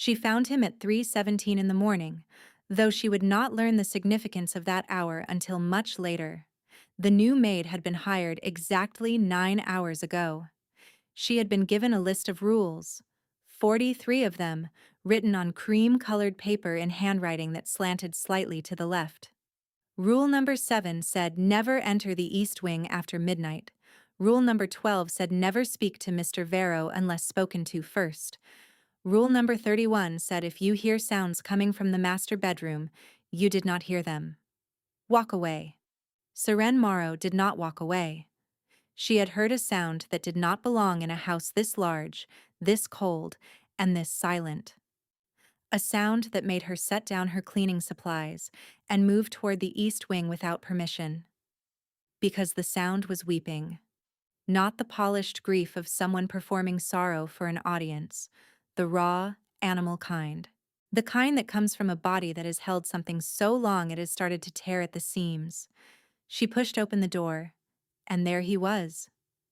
She found him at 3:17 in the morning, though she would not learn the significance of that hour until much later. The new maid had been hired exactly 9 hours ago. She had been given a list of rules, 43 of them, written on cream-colored paper in handwriting that slanted slightly to the left. Rule number 7 said never enter the East Wing after midnight. Rule number 12 said never speak to Mr. Vero unless spoken to first. Rule number 31 said if you hear sounds coming from the master bedroom, you did not hear them. Walk away. Seren Morrow did not walk away. She had heard a sound that did not belong in a house this large, this cold, and this silent. A sound that made her set down her cleaning supplies and move toward the East Wing without permission. Because the sound was weeping. Not the polished grief of someone performing sorrow for an audience, the raw, animal kind. The kind that comes from a body that has held something so long it has started to tear at the seams. She pushed open the door, and there he was,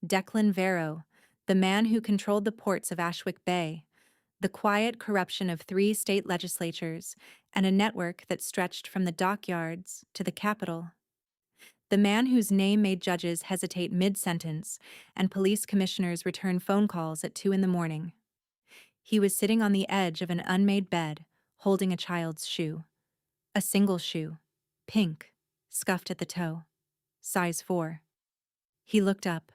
Declan Vero, the man who controlled the ports of Ashwick Bay, the quiet corruption of 3 state legislatures, and a network that stretched from the dockyards to the Capitol. The man whose name made judges hesitate mid-sentence and police commissioners return phone calls at 2 in the morning. He was sitting on the edge of an unmade bed, holding a child's shoe. A single shoe, pink, scuffed at the toe, size 4. He looked up.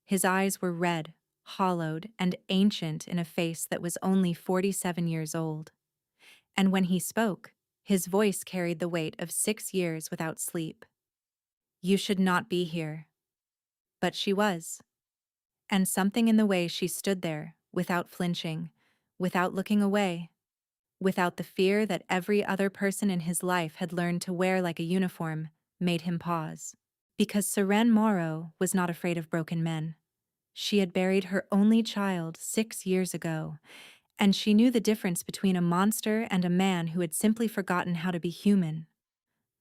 His eyes were red, hollowed, and ancient in a face that was only 47 years old. And when he spoke, his voice carried the weight of 6 years without sleep. You should not be here. But she was. And something in the way she stood there, without flinching, without looking away, without the fear that every other person in his life had learned to wear like a uniform, made him pause. Because Seren Morrow was not afraid of broken men. She had buried her only child 6 years ago, and she knew the difference between a monster and a man who had simply forgotten how to be human.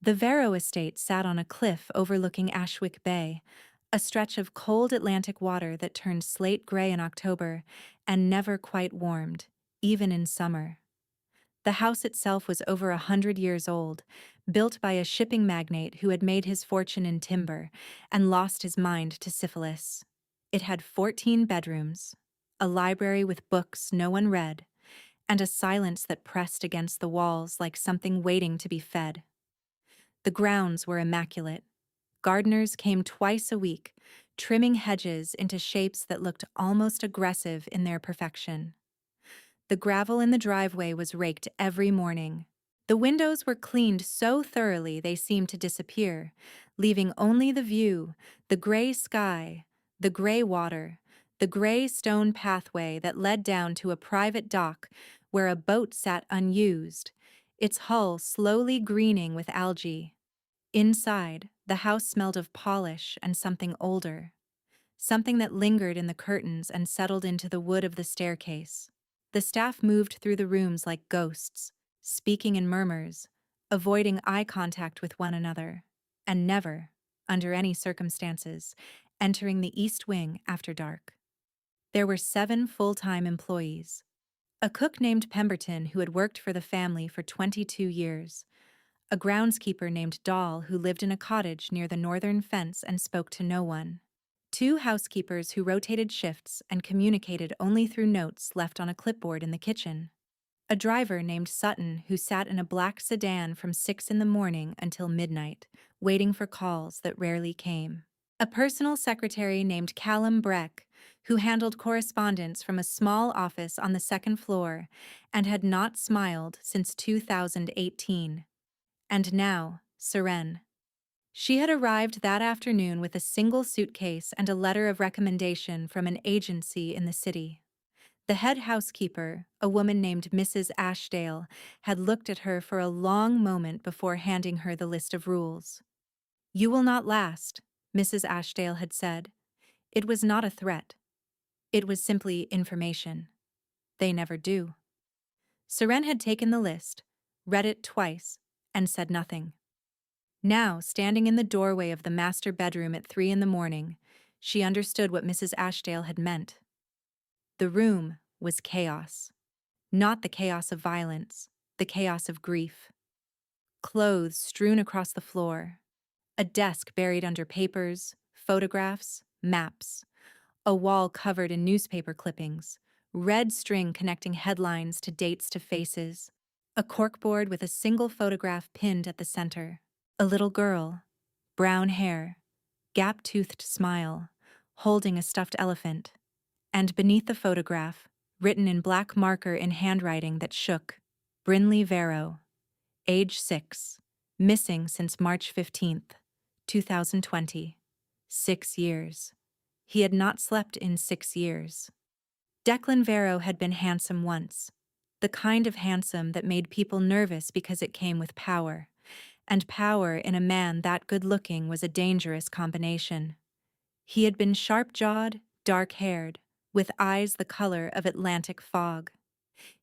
The Vero estate sat on a cliff overlooking Ashwick Bay, a stretch of cold Atlantic water that turned slate gray in October and never quite warmed, even in summer. The house itself was over 100 years old, built by a shipping magnate who had made his fortune in timber and lost his mind to syphilis. It had 14 bedrooms, a library with books no one read, and a silence that pressed against the walls like something waiting to be fed. The grounds were immaculate. Gardeners came twice a week, trimming hedges into shapes that looked almost aggressive in their perfection. The gravel in the driveway was raked every morning. The windows were cleaned so thoroughly they seemed to disappear, leaving only the view, the gray sky, the gray water, the gray stone pathway that led down to a private dock where a boat sat unused, its hull slowly greening with algae. Inside, the house smelled of polish and something older, something that lingered in the curtains and settled into the wood of the staircase. The staff moved through the rooms like ghosts, speaking in murmurs, avoiding eye contact with one another, and never, under any circumstances, entering the East Wing after dark. There were 7 full-time employees. A cook named Pemberton who had worked for the family for 22 years, a groundskeeper named Doll who lived in a cottage near the northern fence and spoke to no one, 2 housekeepers who rotated shifts and communicated only through notes left on a clipboard in the kitchen, a driver named Sutton who sat in a black sedan from 6 in the morning until midnight, waiting for calls that rarely came, a personal secretary named Callum Breck who handled correspondence from a small office on the 2nd floor and had not smiled since 2018. And now, Seren. She had arrived that afternoon with a single suitcase and a letter of recommendation from an agency in the city. The head housekeeper, a woman named Mrs. Ashdale, had looked at her for a long moment before handing her the list of rules. "You will not last," Mrs. Ashdale had said. It was not a threat. It was simply information. They never do. Seren had taken the list, read it twice, and said nothing. Now, standing in the doorway of the master bedroom at 3 in the morning, she understood what Mrs. Ashdale had meant. The room was chaos. not the chaos of violence, the chaos of grief. Clothes strewn across the floor, a desk buried under papers, photographs, maps, a wall covered in newspaper clippings, red string connecting headlines to dates to faces, a corkboard with a single photograph pinned at the center, a little girl, brown hair, gap-toothed smile, holding a stuffed elephant, and beneath the photograph, written in black marker in handwriting that shook, Brinley Vero, age 6, missing since March 15th, 2020. 6 years. He had not slept in 6 years. Declan Vero had been handsome once, the kind of handsome that made people nervous because it came with power, and power in a man that good-looking was a dangerous combination. He had been sharp-jawed, dark-haired, with eyes the color of Atlantic fog.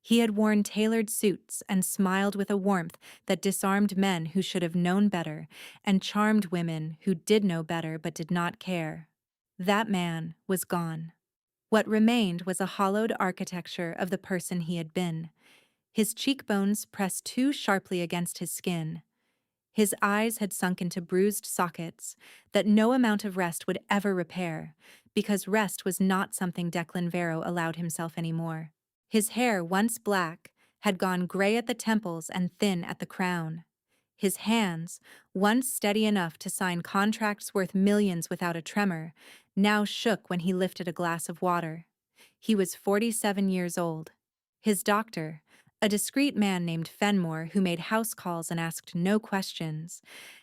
He had worn tailored suits and smiled with a warmth that disarmed men who should have known better and charmed women who did know better but did not care. That man was gone. What remained was a hollowed architecture of the person he had been, his cheekbones pressed too sharply against his skin. His eyes had sunk into bruised sockets that no amount of rest would ever repair, because rest was not something Declan Vero allowed himself anymore. His hair, once black, had gone gray at the temples and thin at the crown. His hands, once steady enough to sign contracts worth millions without a tremor, now shook when he lifted a glass of water. He was 47 years old. His doctor, a discreet man named Fenmore who made house calls and asked no questions,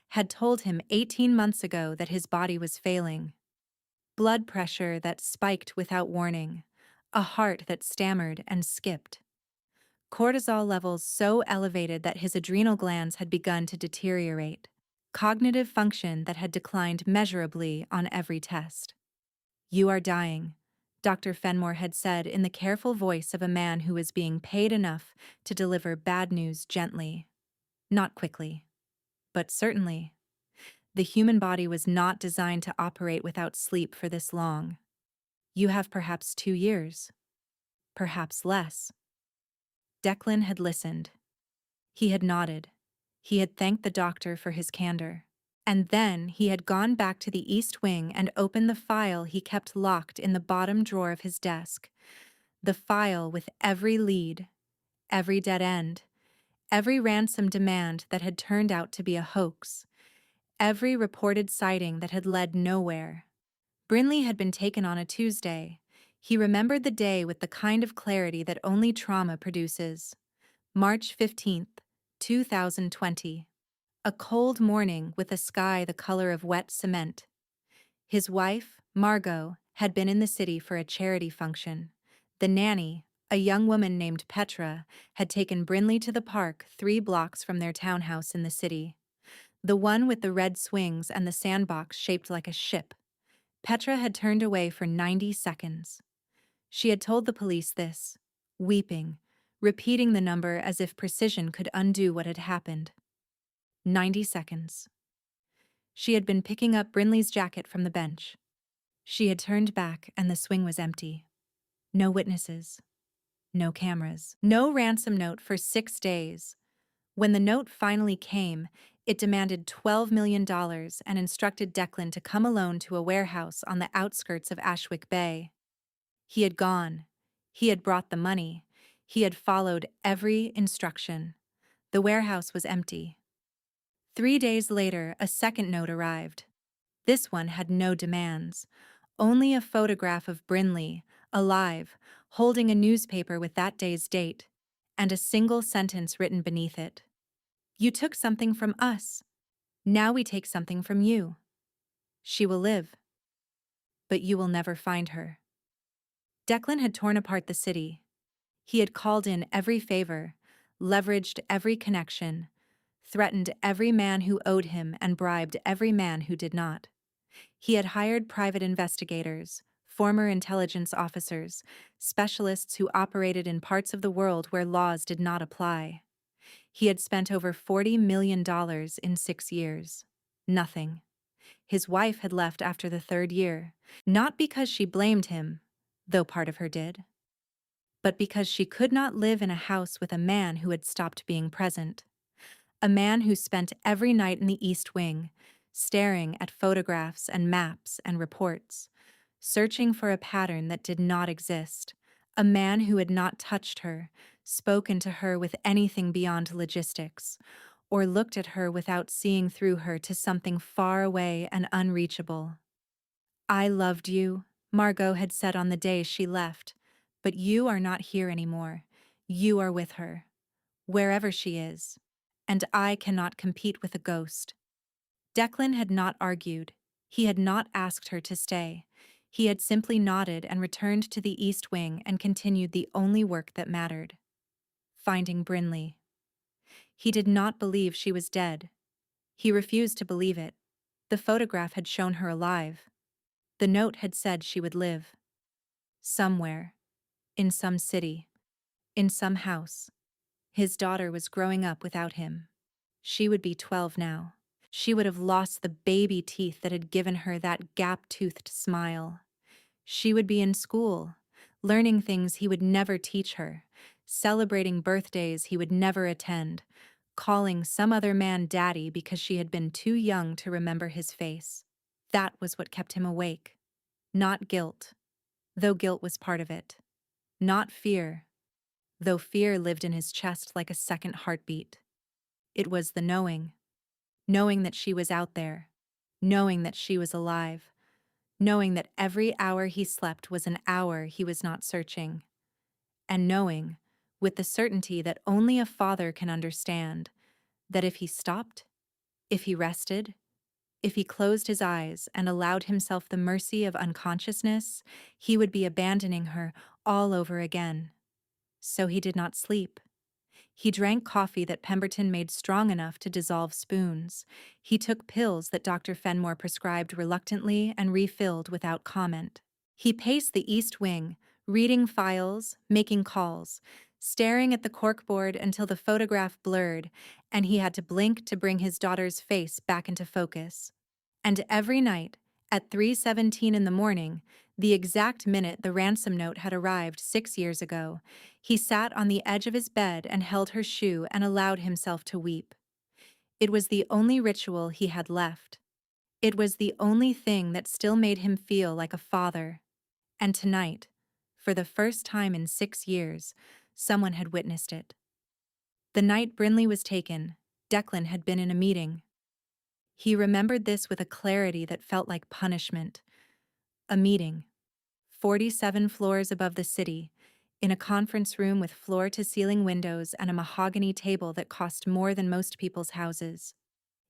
had told him 18 months ago that his body was failing. Blood pressure that spiked without warning, a heart that stammered and skipped. Cortisol levels so elevated that his adrenal glands had begun to deteriorate, cognitive function that had declined measurably on every test. "You are dying," Dr. Fenmore had said in the careful voice of a man who was being paid enough to deliver bad news gently. Not quickly, but certainly. The human body was not designed to operate without sleep for this long. "You have perhaps 2 years. Perhaps less." Declan had listened. He had nodded. He had thanked the doctor for his candor. And then he had gone back to the East Wing and opened the file he kept locked in the bottom drawer of his desk. The file with every lead, every dead end, every ransom demand that had turned out to be a hoax, every reported sighting that had led nowhere. Brinley had been taken on a Tuesday. He remembered the day with the kind of clarity that only trauma produces. March 15th, 2020. A cold morning with a sky the color of wet cement. His wife, Margot, had been in the city for a charity function. The nanny, a young woman named Petra, had taken Brinley to the park 3 blocks from their townhouse in the city. The one with the red swings and the sandbox shaped like a ship. Petra had turned away for 90 seconds. She had told the police this, weeping, repeating the number as if precision could undo what had happened. 90 seconds. She had been picking up Brinley's jacket from the bench. She had turned back and the swing was empty. No witnesses. No cameras. No ransom note for 6 days. When the note finally came, it demanded $12 million and instructed Declan to come alone to a warehouse on the outskirts of Ashwick Bay. He had gone. He had brought the money. He had followed every instruction. The warehouse was empty. 3 days later, a second note arrived. This one had no demands, only a photograph of Brinley, alive, holding a newspaper with that day's date, and a single sentence written beneath it. "You took something from us. Now we take something from you. She will live, but you will never find her." Declan had torn apart the city. He had called in every favor, leveraged every connection, threatened every man who owed him and bribed every man who did not. He had hired private investigators, former intelligence officers, specialists who operated in parts of the world where laws did not apply. He had spent over $40 million in 6 years. Nothing. His wife had left after the 3rd year, not because she blamed him, though part of her did. but because she could not live in a house with a man who had stopped being present. A man who spent every night in the East Wing, staring at photographs and maps and reports, searching for a pattern that did not exist. A man who had not touched her, spoken to her with anything beyond logistics, or looked at her without seeing through her to something far away and unreachable. "I loved you," Margot had said on the day she left, "but you are not here anymore. You are with her, wherever she is, and I cannot compete with a ghost." Declan had not argued. He had not asked her to stay. He had simply nodded and returned to the East Wing and continued the only work that mattered: finding Brinley. He did not believe she was dead. He refused to believe it. The photograph had shown her alive. The note had said she would live. Somewhere. In some city. In some house. His daughter was growing up without him. She would be 12 now. She would have lost the baby teeth that had given her that gap-toothed smile. She would be in school, learning things he would never teach her, celebrating birthdays he would never attend, calling some other man daddy because she had been too young to remember his face. That was what kept him awake. Not guilt, though guilt was part of it. Not fear, though fear lived in his chest like a second heartbeat. It was the knowing. Knowing that she was out there. Knowing that she was alive. Knowing that every hour he slept was an hour he was not searching. And knowing, with the certainty that only a father can understand, that if he stopped, if he rested, if he closed his eyes and allowed himself the mercy of unconsciousness, he would be abandoning her all over again. So he did not sleep. He drank coffee that Pemberton made strong enough to dissolve spoons. He took pills that Dr. Fenmore prescribed reluctantly and refilled without comment. He paced the East Wing, reading files, making calls, staring at the corkboard until the photograph blurred, and he had to blink to bring his daughter's face back into focus. And every night, at 3:17 in the morning, the exact minute the ransom note had arrived 6 years ago, he sat on the edge of his bed and held her shoe and allowed himself to weep. It was the only ritual he had left. It was the only thing that still made him feel like a father. And tonight, for the first time in 6 years, someone had witnessed it. The night Brinley was taken, Declan had been in a meeting. He remembered this with a clarity that felt like punishment. A meeting. 47 floors above the city, in a conference room with floor-to-ceiling windows and a mahogany table that cost more than most people's houses.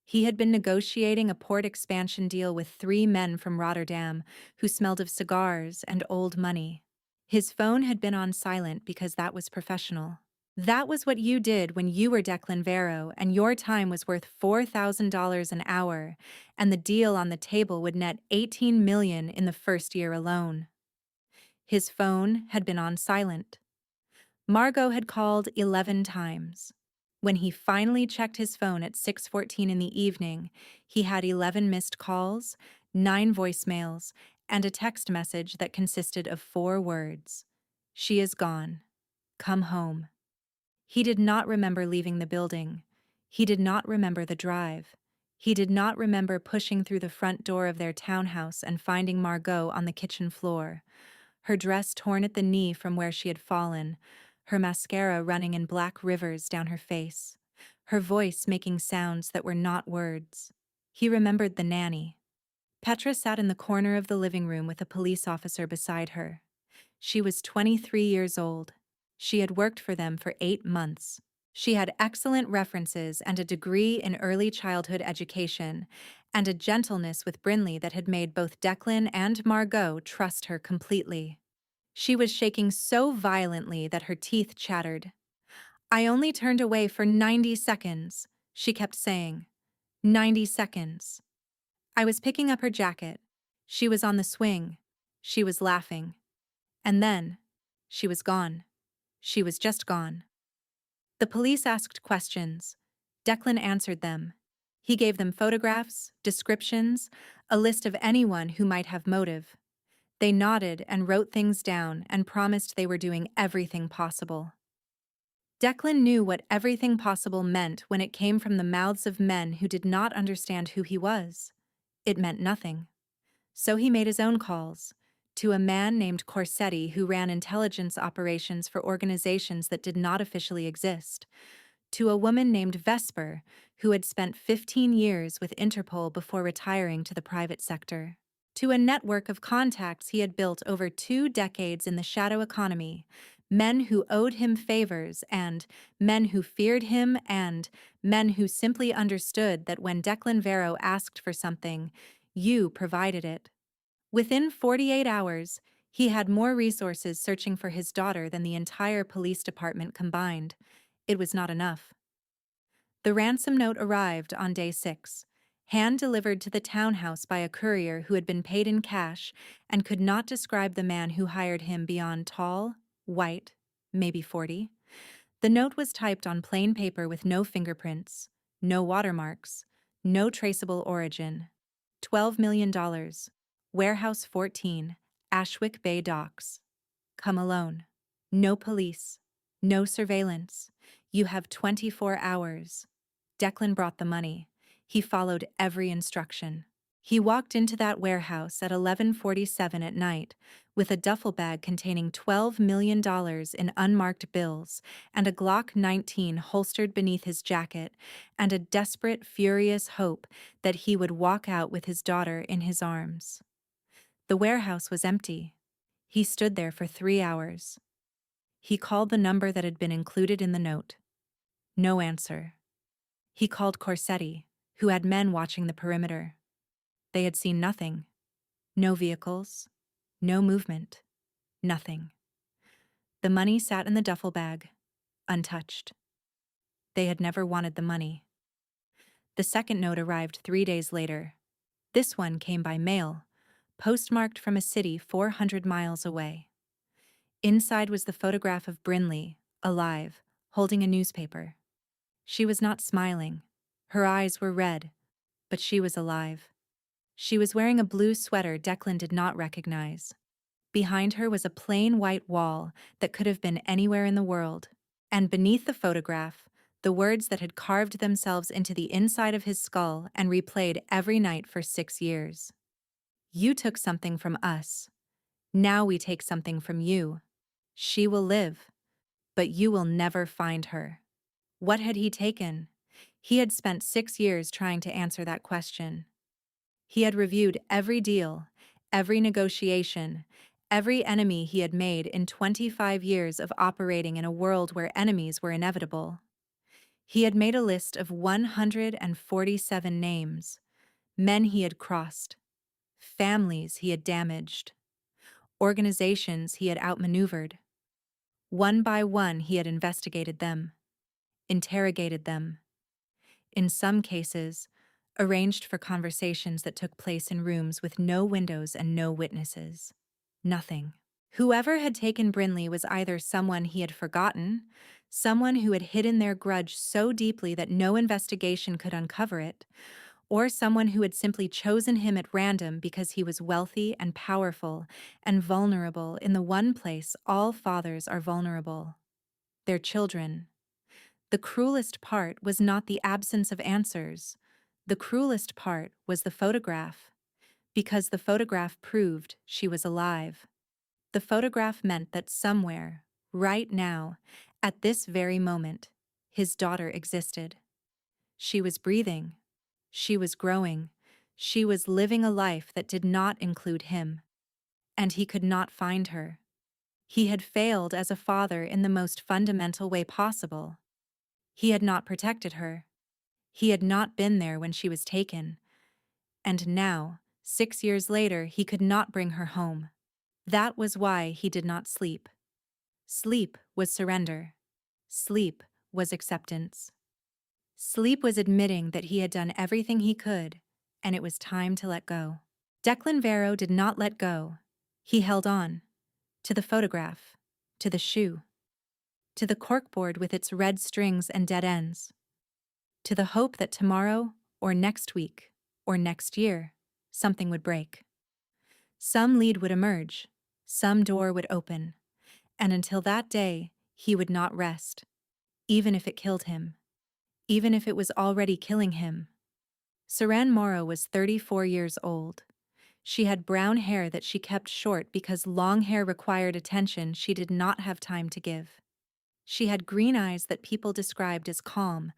He had been negotiating a port expansion deal with 3 men from Rotterdam who smelled of cigars and old money. His phone had been on silent because that was professional. That was what you did when you were Declan Vero and your time was worth $4,000 an hour, and the deal on the table would net $18 million in the first year alone. His phone had been on silent. Margot had called 11 times. When he finally checked his phone at 6:14 in the evening, he had 11 missed calls, 9 voicemails, and a text message that consisted of 4 words. "She is gone. Come home." He did not remember leaving the building. He did not remember the drive. He did not remember pushing through the front door of their townhouse and finding Margot on the kitchen floor, her dress torn at the knee from where she had fallen, her mascara running in black rivers down her face, her voice making sounds that were not words. He remembered the nanny. Petra sat in the corner of the living room with a police officer beside her. She was 23 years old. She had worked for them for 8 months. She had excellent references and a degree in early childhood education, and a gentleness with Brinley that had made both Declan and Margot trust her completely. She was shaking so violently that her teeth chattered. "I only turned away for 90 seconds, she kept saying. 90 seconds. I was picking up her jacket. She was on the swing. She was laughing. And then, she was gone. She was just gone." The police asked questions. Declan answered them. He gave them photographs, descriptions, a list of anyone who might have motive. They nodded and wrote things down and promised they were doing everything possible. Declan knew what everything possible meant when it came from the mouths of men who did not understand who he was. It meant nothing. So he made his own calls to a man named Corsetti who ran intelligence operations for organizations that did not officially exist, to a woman named Vesper who had spent 15 years with Interpol before retiring to the private sector, to a network of contacts he had built over 2 decades in the shadow economy, men who owed him favors and men who feared him and men who simply understood that when Declan Vero asked for something, you provided it. Within 48 hours, he had more resources searching for his daughter than the entire police department combined. It was not enough. The ransom note arrived on day 6, hand-delivered to the townhouse by a courier who had been paid in cash and could not describe the man who hired him beyond tall, white, maybe 40. The note was typed on plain paper with no fingerprints, no watermarks, no traceable origin. $12 million. Warehouse 14, Ashwick Bay Docks. Come alone. No police. No surveillance. You have 24 hours. Declan brought the money. He followed every instruction. He walked into that warehouse at 11:47 at night with a duffel bag containing $12 million in unmarked bills and a Glock 19 holstered beneath his jacket and a desperate, furious hope that he would walk out with his daughter in his arms. The warehouse was empty. He stood there for 3 hours. He called the number that had been included in the note. No answer. He called Corsetti, who had men watching the perimeter. They had seen nothing. No vehicles. No movement. Nothing. The money sat in the duffel bag, untouched. They had never wanted the money. The second note arrived 3 days later. This one came by mail, postmarked from a city 400 miles away. Inside was the photograph of Brinley, alive, holding a newspaper. She was not smiling. Her eyes were red, but she was alive. She was wearing a blue sweater Declan did not recognize. Behind her was a plain white wall that could have been anywhere in the world. And beneath the photograph, the words that had carved themselves into the inside of his skull and replayed every night for 6 years. You took something from us. Now we take something from you. She will live, but you will never find her. What had he taken? He had spent 6 years trying to answer that question. He had reviewed every deal, every negotiation, every enemy he had made in 25 years of operating in a world where enemies were inevitable. He had made a list of 147 names, men he had crossed, families he had damaged, organizations he had outmaneuvered. One by one he had investigated them, interrogated them. In some cases, arranged for conversations that took place in rooms with no windows and no witnesses. Nothing. Whoever had taken Brinley was either someone he had forgotten, someone who had hidden their grudge so deeply that no investigation could uncover it, or someone who had simply chosen him at random because he was wealthy and powerful and vulnerable in the one place all fathers are vulnerable: their children. The cruelest part was not the absence of answers. The cruelest part was the photograph, because the photograph proved she was alive. The photograph meant that somewhere, right now, at this very moment, his daughter existed. She was breathing. She was growing. She was living a life that did not include him. And he could not find her. He had failed as a father in the most fundamental way possible. He had not protected her. He had not been there when she was taken. And now, 6 years later, he could not bring her home. That was why he did not sleep. Sleep was surrender. Sleep was acceptance. Sleep was admitting that he had done everything he could, and it was time to let go. Declan Vero did not let go. He held on. To the photograph. To the shoe. To the corkboard with its red strings and dead ends. To the hope that tomorrow, or next week, or next year, something would break. Some lead would emerge, some door would open, and until that day, he would not rest, even if it killed him, even if it was already killing him. Seren Morrow was 34 years old. She had brown hair that she kept short because long hair required attention she did not have time to give. She had green eyes that people described as calm,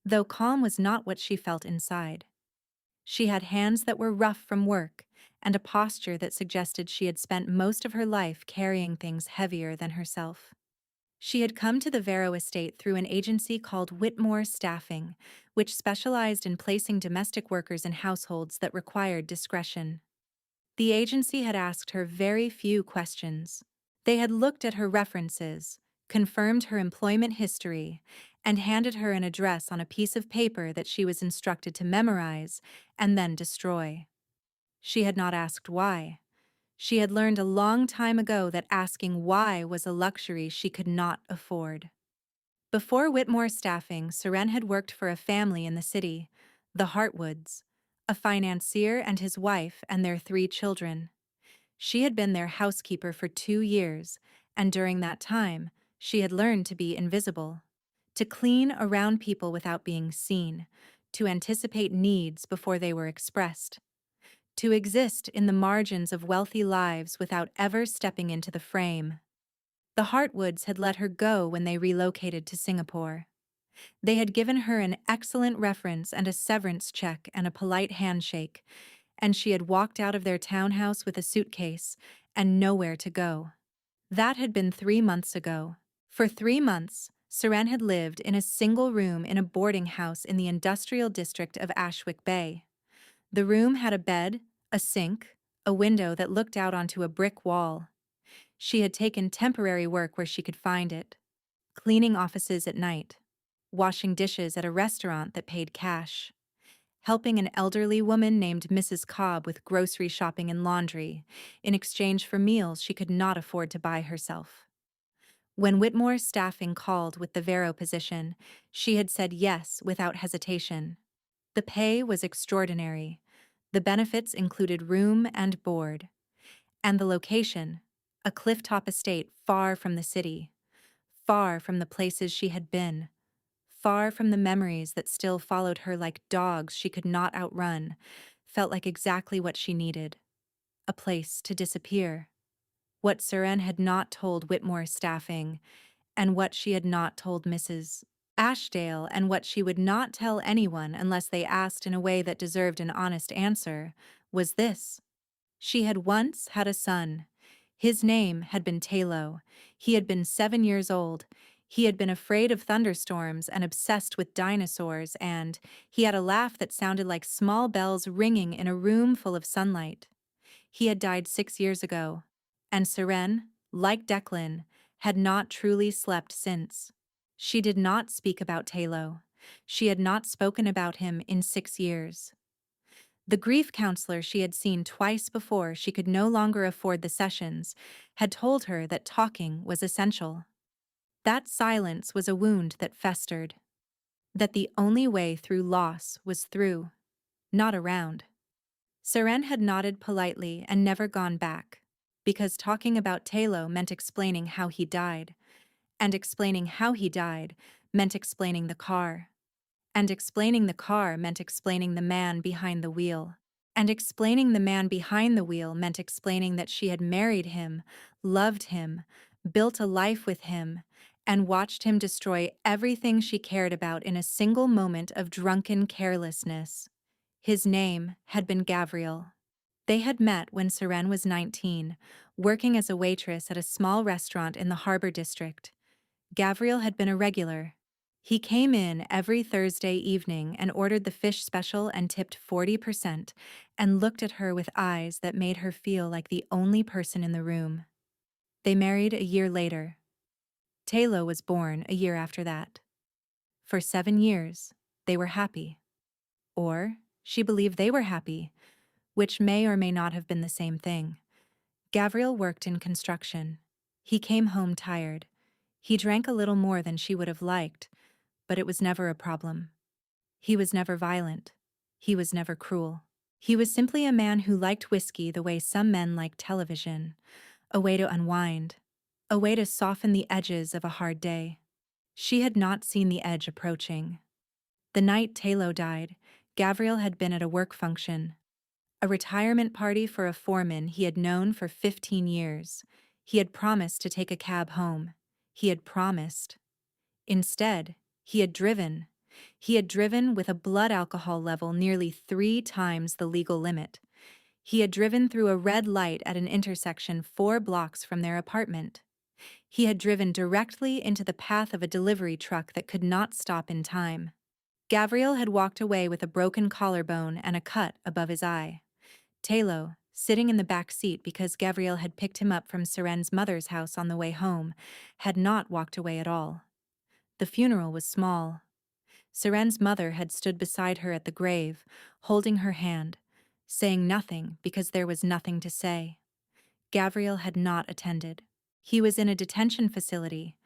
though calm was not what she felt inside. She had hands that were rough from work, and a posture that suggested she had spent most of her life carrying things heavier than herself. She had come to the Vero estate through an agency called Whitmore Staffing, which specialized in placing domestic workers in households that required discretion. The agency had asked her very few questions. They had looked at her references, confirmed her employment history, and handed her an address on a piece of paper that she was instructed to memorize and then destroy. She had not asked why. She had learned a long time ago that asking why was a luxury she could not afford. Before Whitmore Staffing, Seren had worked for a family in the city, the Hartwoods, a financier and his wife and their 3 children. She had been their housekeeper for 2 years, and during that time, she had learned to be invisible, to clean around people without being seen, to anticipate needs before they were expressed, to exist in the margins of wealthy lives without ever stepping into the frame. The Hartwoods had let her go when they relocated to Singapore. They had given her an excellent reference and a severance check and a polite handshake, and she had walked out of their townhouse with a suitcase and nowhere to go. That had been 3 months ago. For 3 months, Seren had lived in a single room in a boarding house in the industrial district of Ashwick Bay. The room had a bed, a sink, a window that looked out onto a brick wall. She had taken temporary work where she could find it, cleaning offices at night, washing dishes at a restaurant that paid cash, helping an elderly woman named Mrs. Cobb with grocery shopping and laundry, in exchange for meals she could not afford to buy herself. When Whitmore Staffing called with the Vero position, she had said yes without hesitation. The pay was extraordinary. The benefits included room and board. And the location, a clifftop estate far from the city, far from the places she had been, far from the memories that still followed her like dogs she could not outrun, felt like exactly what she needed. A place to disappear. What Seren had not told Whitmore Staffing, and what she had not told Mrs. Ashdale, and what she would not tell anyone unless they asked in a way that deserved an honest answer, was this. She had once had a son. His name had been Talo. He had been 7 years old. He had been afraid of thunderstorms and obsessed with dinosaurs, and he had a laugh that sounded like small bells ringing in a room full of sunlight. He had died 6 years ago, and Seren, like Declan, had not truly slept since. She did not speak about Talo. She had not spoken about him in 6 years. The grief counselor she had seen twice before she could no longer afford the sessions had told her that talking was essential. That silence was a wound that festered. That the only way through loss was through, not around. Seren had nodded politely and never gone back, because talking about Talo meant explaining how he died, and explaining how he died meant explaining the car. And explaining the car meant explaining the man behind the wheel. And explaining the man behind the wheel meant explaining that she had married him, loved him, built a life with him, and watched him destroy everything she cared about in a single moment of drunken carelessness. His name had been Gabriel. They had met when Seren was 19, working as a waitress at a small restaurant in the Harbor District. Gabriel had been a regular. He came in every Thursday evening and ordered the fish special and tipped 40%, and looked at her with eyes that made her feel like the only person in the room. They married a year later. Talo was born a year after that. For 7 years, they were happy. Or she believed they were happy, which may or may not have been the same thing. Gabriel worked in construction. He came home tired. He drank a little more than she would have liked, but it was never a problem. He was never violent. He was never cruel. He was simply a man who liked whiskey the way some men like television, a way to unwind, a way to soften the edges of a hard day. She had not seen the edge approaching. The night Talo died, Gabriel had been at a work function, a retirement party for a foreman he had known for 15 years. He had promised to take a cab home. He had promised. Instead, he had driven. He had driven with a blood alcohol level nearly 3 times the legal limit. He had driven through a red light at an intersection 4 blocks from their apartment. He had driven directly into the path of a delivery truck that could not stop in time. Gabriel had walked away with a broken collarbone and a cut above his eye. Talo, sitting in the back seat because Gabriel had picked him up from Seren's mother's house on the way home, had not walked away at all. The funeral was small. Seren's mother had stood beside her at the grave, holding her hand, saying nothing because there was nothing to say. Gabriel had not attended. He was in a detention facility,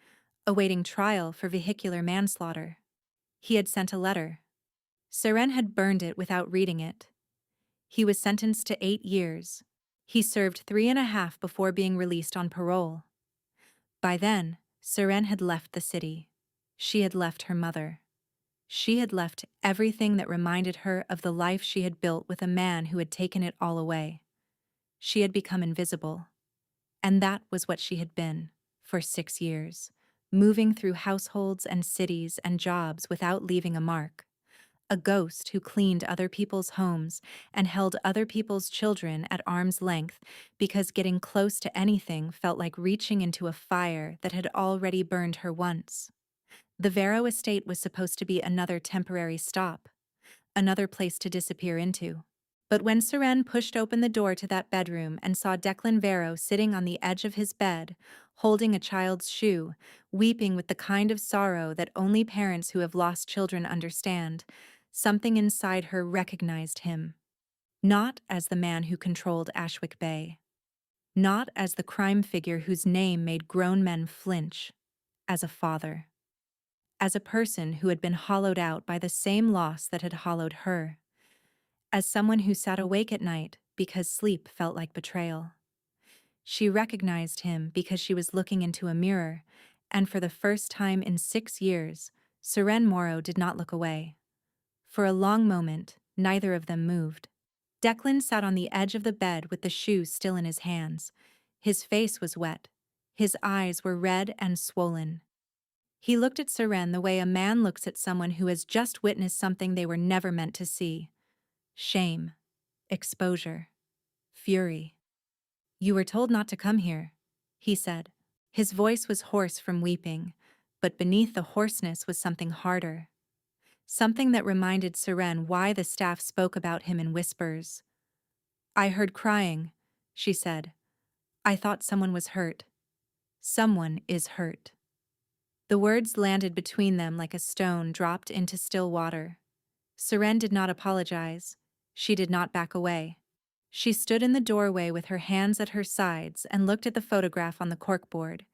awaiting trial for vehicular manslaughter. He had sent a letter. Seren had burned it without reading it. He was sentenced to 8 years. He served 3.5 before being released on parole. By then, Seren had left the city. She had left her mother. She had left everything that reminded her of the life she had built with a man who had taken it all away. She had become invisible. And that was what she had been, for 6 years, moving through households and cities and jobs without leaving a mark. A ghost who cleaned other people's homes and held other people's children at arm's length because getting close to anything felt like reaching into a fire that had already burned her once. The Vero estate was supposed to be another temporary stop, another place to disappear into. But when Seren pushed open the door to that bedroom and saw Declan Vero sitting on the edge of his bed, holding a child's shoe, weeping with the kind of sorrow that only parents who have lost children understand, something inside her recognized him. Not as the man who controlled Ashwick Bay. Not as the crime figure whose name made grown men flinch. As a father. As a person who had been hollowed out by the same loss that had hollowed her. As someone who sat awake at night because sleep felt like betrayal. She recognized him because she was looking into a mirror, and for the first time in 6 years, Seren Morrow did not look away. For a long moment, neither of them moved. Declan sat on the edge of the bed with the shoe still in his hands. His face was wet. His eyes were red and swollen. He looked at Seren the way a man looks at someone who has just witnessed something they were never meant to see. Shame. Exposure. Fury. "You were told not to come here," he said. His voice was hoarse from weeping, but beneath the hoarseness was something harder. Something that reminded Seren why the staff spoke about him in whispers. "I heard crying," she said. "I thought someone was hurt. Someone is hurt." The words landed between them like a stone dropped into still water. Seren did not apologize. She did not back away. She stood in the doorway with her hands at her sides and looked at the photograph on the corkboard,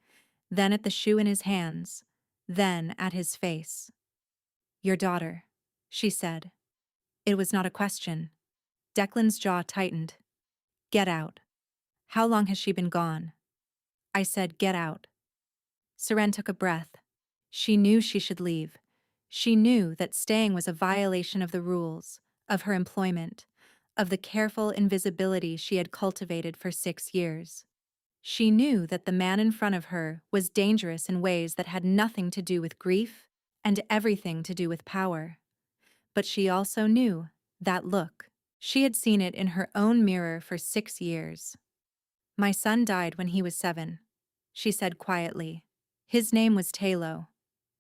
then at the shoe in his hands, then at his face. "Your daughter," she said. It was not a question. Declan's jaw tightened. "Get out." "How long has she been gone?" I said, "Get out." Seren took a breath. She knew she should leave. She knew that staying was a violation of the rules, of her employment, of the careful invisibility she had cultivated for 6 years. She knew that the man in front of her was dangerous in ways that had nothing to do with grief and everything to do with power. But she also knew that look. She had seen it in her own mirror for 6 years. "My son died when he was 7, she said quietly. His name was Talo.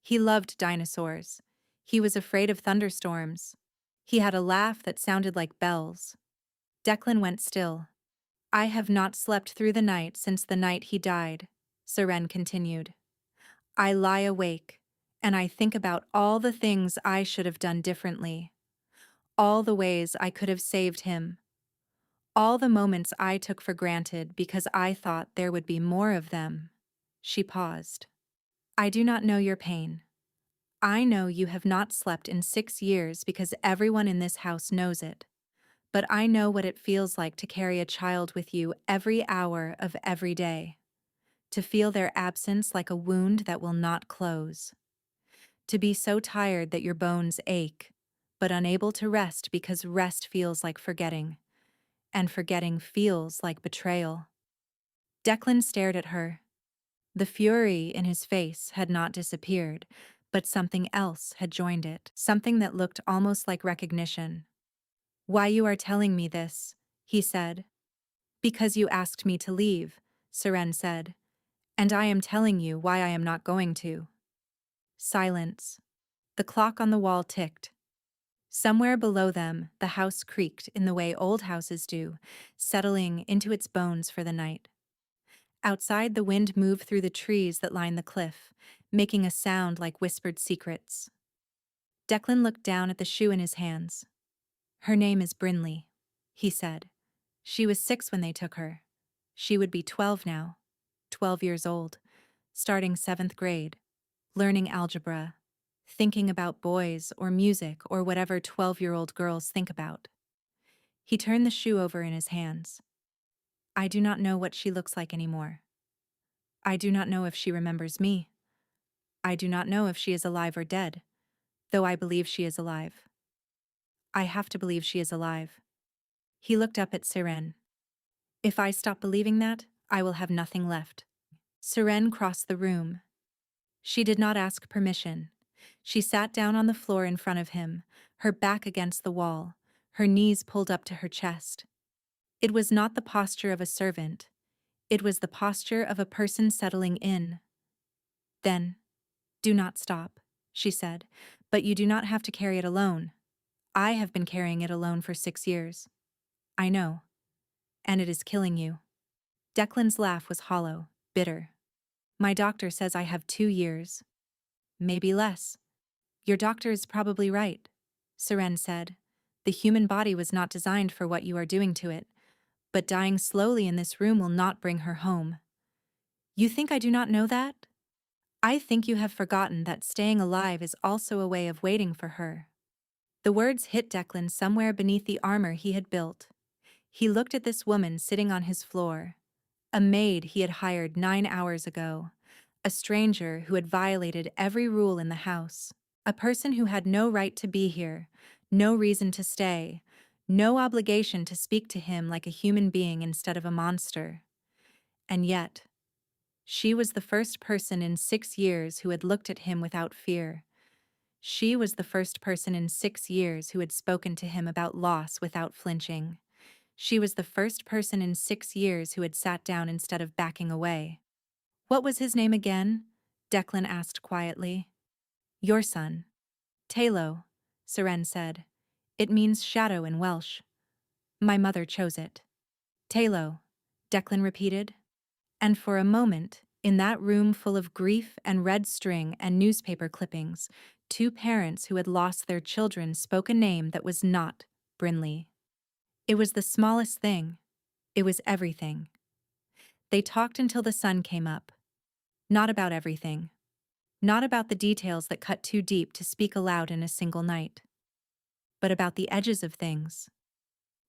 He loved dinosaurs. He was afraid of thunderstorms. He had a laugh that sounded like bells. Declan went still. "I have not slept through the night since the night he died," Seren continued. "I lie awake, and I think about all the things I should have done differently. All the ways I could have saved him. All the moments I took for granted because I thought there would be more of them." She paused. "I do not know your pain. I know you have not slept in 6 years because everyone in this house knows it. But I know what it feels like to carry a child with you every hour of every day, to feel their absence like a wound that will not close, to be so tired that your bones ache, but unable to rest because rest feels like forgetting, and forgetting feels like betrayal. Declan stared at her. The fury in his face had not disappeared, but something else had joined it, something that looked almost like recognition. "Why you are telling me this?" he said. "Because you asked me to leave," Seren said, "and I am telling you why I am not going to." Silence. The clock on the wall ticked. Somewhere below them, the house creaked in the way old houses do, settling into its bones for the night. Outside, the wind moved through the trees that line the cliff, making a sound like whispered secrets. Declan looked down at the shoe in his hands. "Her name is Brinley," he said. "She was 6 when they took her. She would be 12 now, 12 years old, starting 7th grade, learning algebra, thinking about boys or music or whatever 12-year-old girls think about." He turned the shoe over in his hands. "I do not know what she looks like anymore. I do not know if she remembers me. I do not know if she is alive or dead, though I believe she is alive. I have to believe she is alive." He looked up at Seren. "If I stop believing that, I will have nothing left." Seren crossed the room. She did not ask permission. She sat down on the floor in front of him, her back against the wall, her knees pulled up to her chest. It was not the posture of a servant. It was the posture of a person settling in. "Then, do not stop," she said, "but you do not have to carry it alone. I have been carrying it alone for 6 years. I know. And it is killing you." Declan's laugh was hollow, bitter. "My doctor says I have 2 years. Maybe less." "Your doctor is probably right," Seren said. "The human body was not designed for what you are doing to it, but dying slowly in this room will not bring her home." "You think I do not know that? I think you have forgotten that staying alive is also a way of waiting for her." The words hit Declan somewhere beneath the armor he had built. He looked at this woman sitting on his floor, a maid he had hired 9 hours ago, a stranger who had violated every rule in the house, a person who had no right to be here, no reason to stay, no obligation to speak to him like a human being instead of a monster. And yet, she was the first person in 6 years who had looked at him without fear. She was the first person in 6 years who had spoken to him about loss without flinching. She was the first person in 6 years who had sat down instead of backing away. "What was his name again?" Declan asked quietly. "Your son." "Talo," Seren said. "It means shadow in Welsh. My mother chose it." "Talo," Declan repeated. And for a moment, in that room full of grief and red string and newspaper clippings, 2 parents who had lost their children spoke a name that was not Brinley. It was the smallest thing. It was everything. They talked until the sun came up. Not about everything. Not about the details that cut too deep to speak aloud in a single night. But about the edges of things.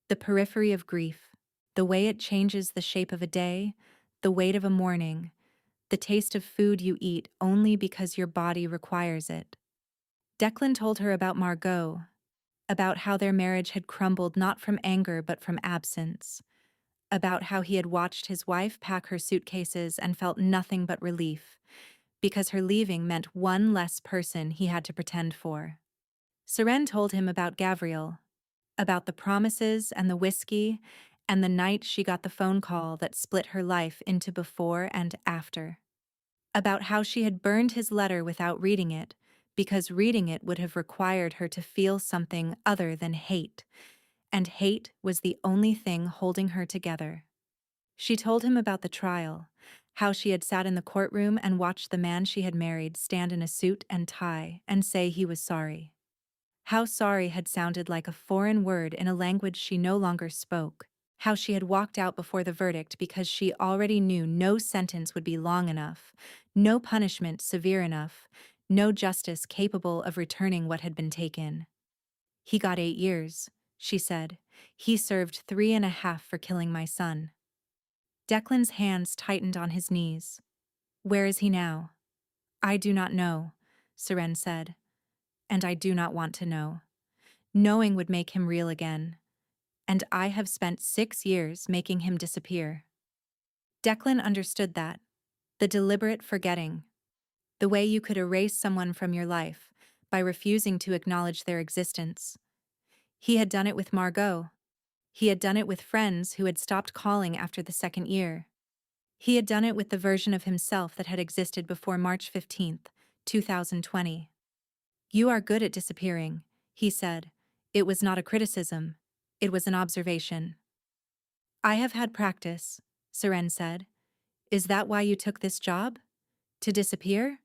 The periphery of grief. The way it changes the shape of a day, the weight of a morning, the taste of food you eat only because your body requires it. Declan told her about Margot, about how their marriage had crumbled not from anger but from absence, about how he had watched his wife pack her suitcases and felt nothing but relief, because her leaving meant one less person he had to pretend for. Seren told him about Gavriel, about the promises and the whiskey, and the night she got the phone call that split her life into before and after. About how she had burned his letter without reading it, because reading it would have required her to feel something other than hate, and hate was the only thing holding her together. She told him about the trial, how she had sat in the courtroom and watched the man she had married stand in a suit and tie and say he was sorry. How sorry had sounded like a foreign word in a language she no longer spoke. How she had walked out before the verdict because she already knew no sentence would be long enough, no punishment severe enough, no justice capable of returning what had been taken. He got 8 years. she said. He served 3.5 for killing my son. Declan's hands tightened on his knees. Where is he now? I do not know, Seren said. And I do not want to know. Knowing would make him real again. And I have spent 6 years making him disappear. Declan understood that. The deliberate forgetting. The way you could erase someone from your life by refusing to acknowledge their existence. He had done it with Margot. He had done it with friends who had stopped calling after the 2nd year. He had done it with the version of himself that had existed before March 15th, 2020. You are good at disappearing, he said. It was not a criticism. It was an observation. I have had practice, Seren said. Is that why you took this job? To disappear?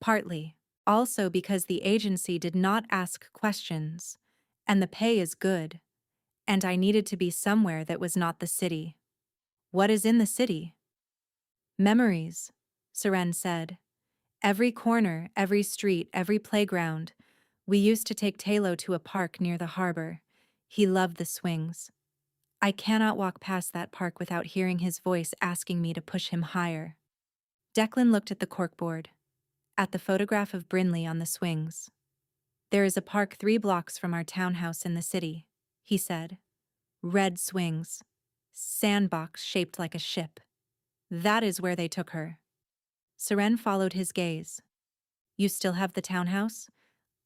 Partly. Also because the agency did not ask questions. And the pay is good. And I needed to be somewhere that was not the city. What is in the city? Memories, Seren said. Every corner, every street, every playground. We used to take Talo to a park near the harbor. He loved the swings. I cannot walk past that park without hearing his voice asking me to push him higher. Declan looked at the corkboard, at the photograph of Brinley on the swings. There is a park 3 blocks from our townhouse in the city, he said. Red swings. Sandbox shaped like a ship. That is where they took her. Seren followed his gaze. You still have the townhouse?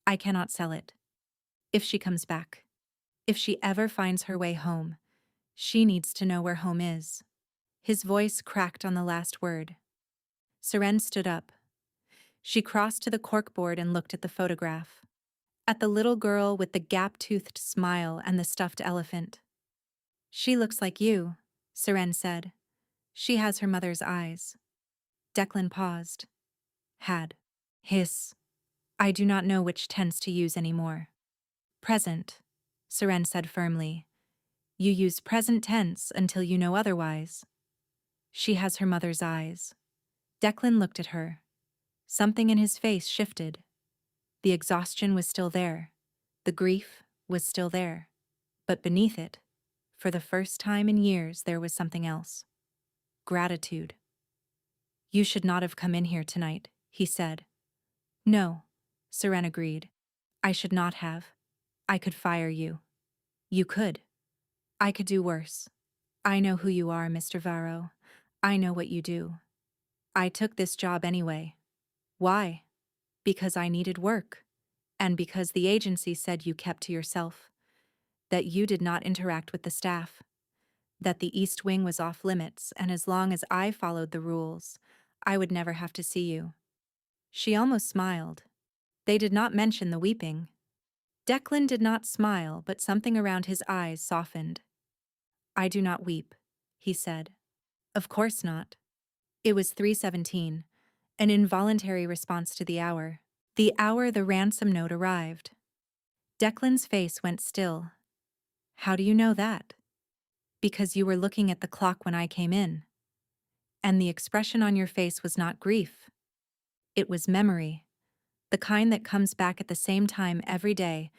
I cannot sell it. If she comes back. If she ever finds her way home. She needs to know where home is. His voice cracked on the last word. Seren stood up. She crossed to the corkboard and looked at the photograph. At the little girl with the gap-toothed smile and the stuffed elephant. She looks like you, Seren said. She has her mother's eyes. Declan paused. Had. His. I do not know which tense to use anymore. Present, Seren said firmly. You use present tense until you know otherwise. She has her mother's eyes. Declan looked at her. Something in his face shifted. The exhaustion was still there. The grief was still there. But beneath it, for the first time in years, there was something else. Gratitude. You should not have come in here tonight, he said. No, Seren agreed. I should not have. I could fire you. You could. I could do worse. I know who you are, Mr. Varro. I know what you do. I took this job anyway. Why? Because I needed work. And because the agency said you kept to yourself. That you did not interact with the staff. That the East Wing was off limits, and as long as I followed the rules, I would never have to see you. She almost smiled. They did not mention the weeping. Declan did not smile, but something around his eyes softened. I do not weep, he said. Of course not. It was 3:17, an involuntary response to the hour. The hour the ransom note arrived. Declan's face went still. How do you know that? Because you were looking at the clock when I came in. And the expression on your face was not grief. It was memory. The kind that comes back at the same time every day,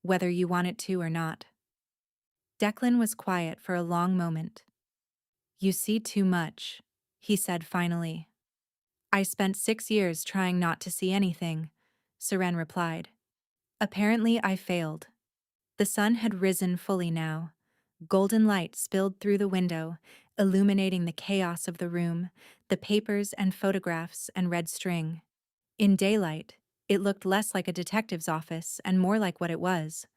whether you want it to or not. Declan was quiet for a long moment. You see too much, he said finally. I spent 6 years trying not to see anything, Seren replied. Apparently I failed. The sun had risen fully now. Golden light spilled through the window, illuminating the chaos of the room, the papers and photographs and red string. In daylight, it looked less like a detective's office and more like what it was.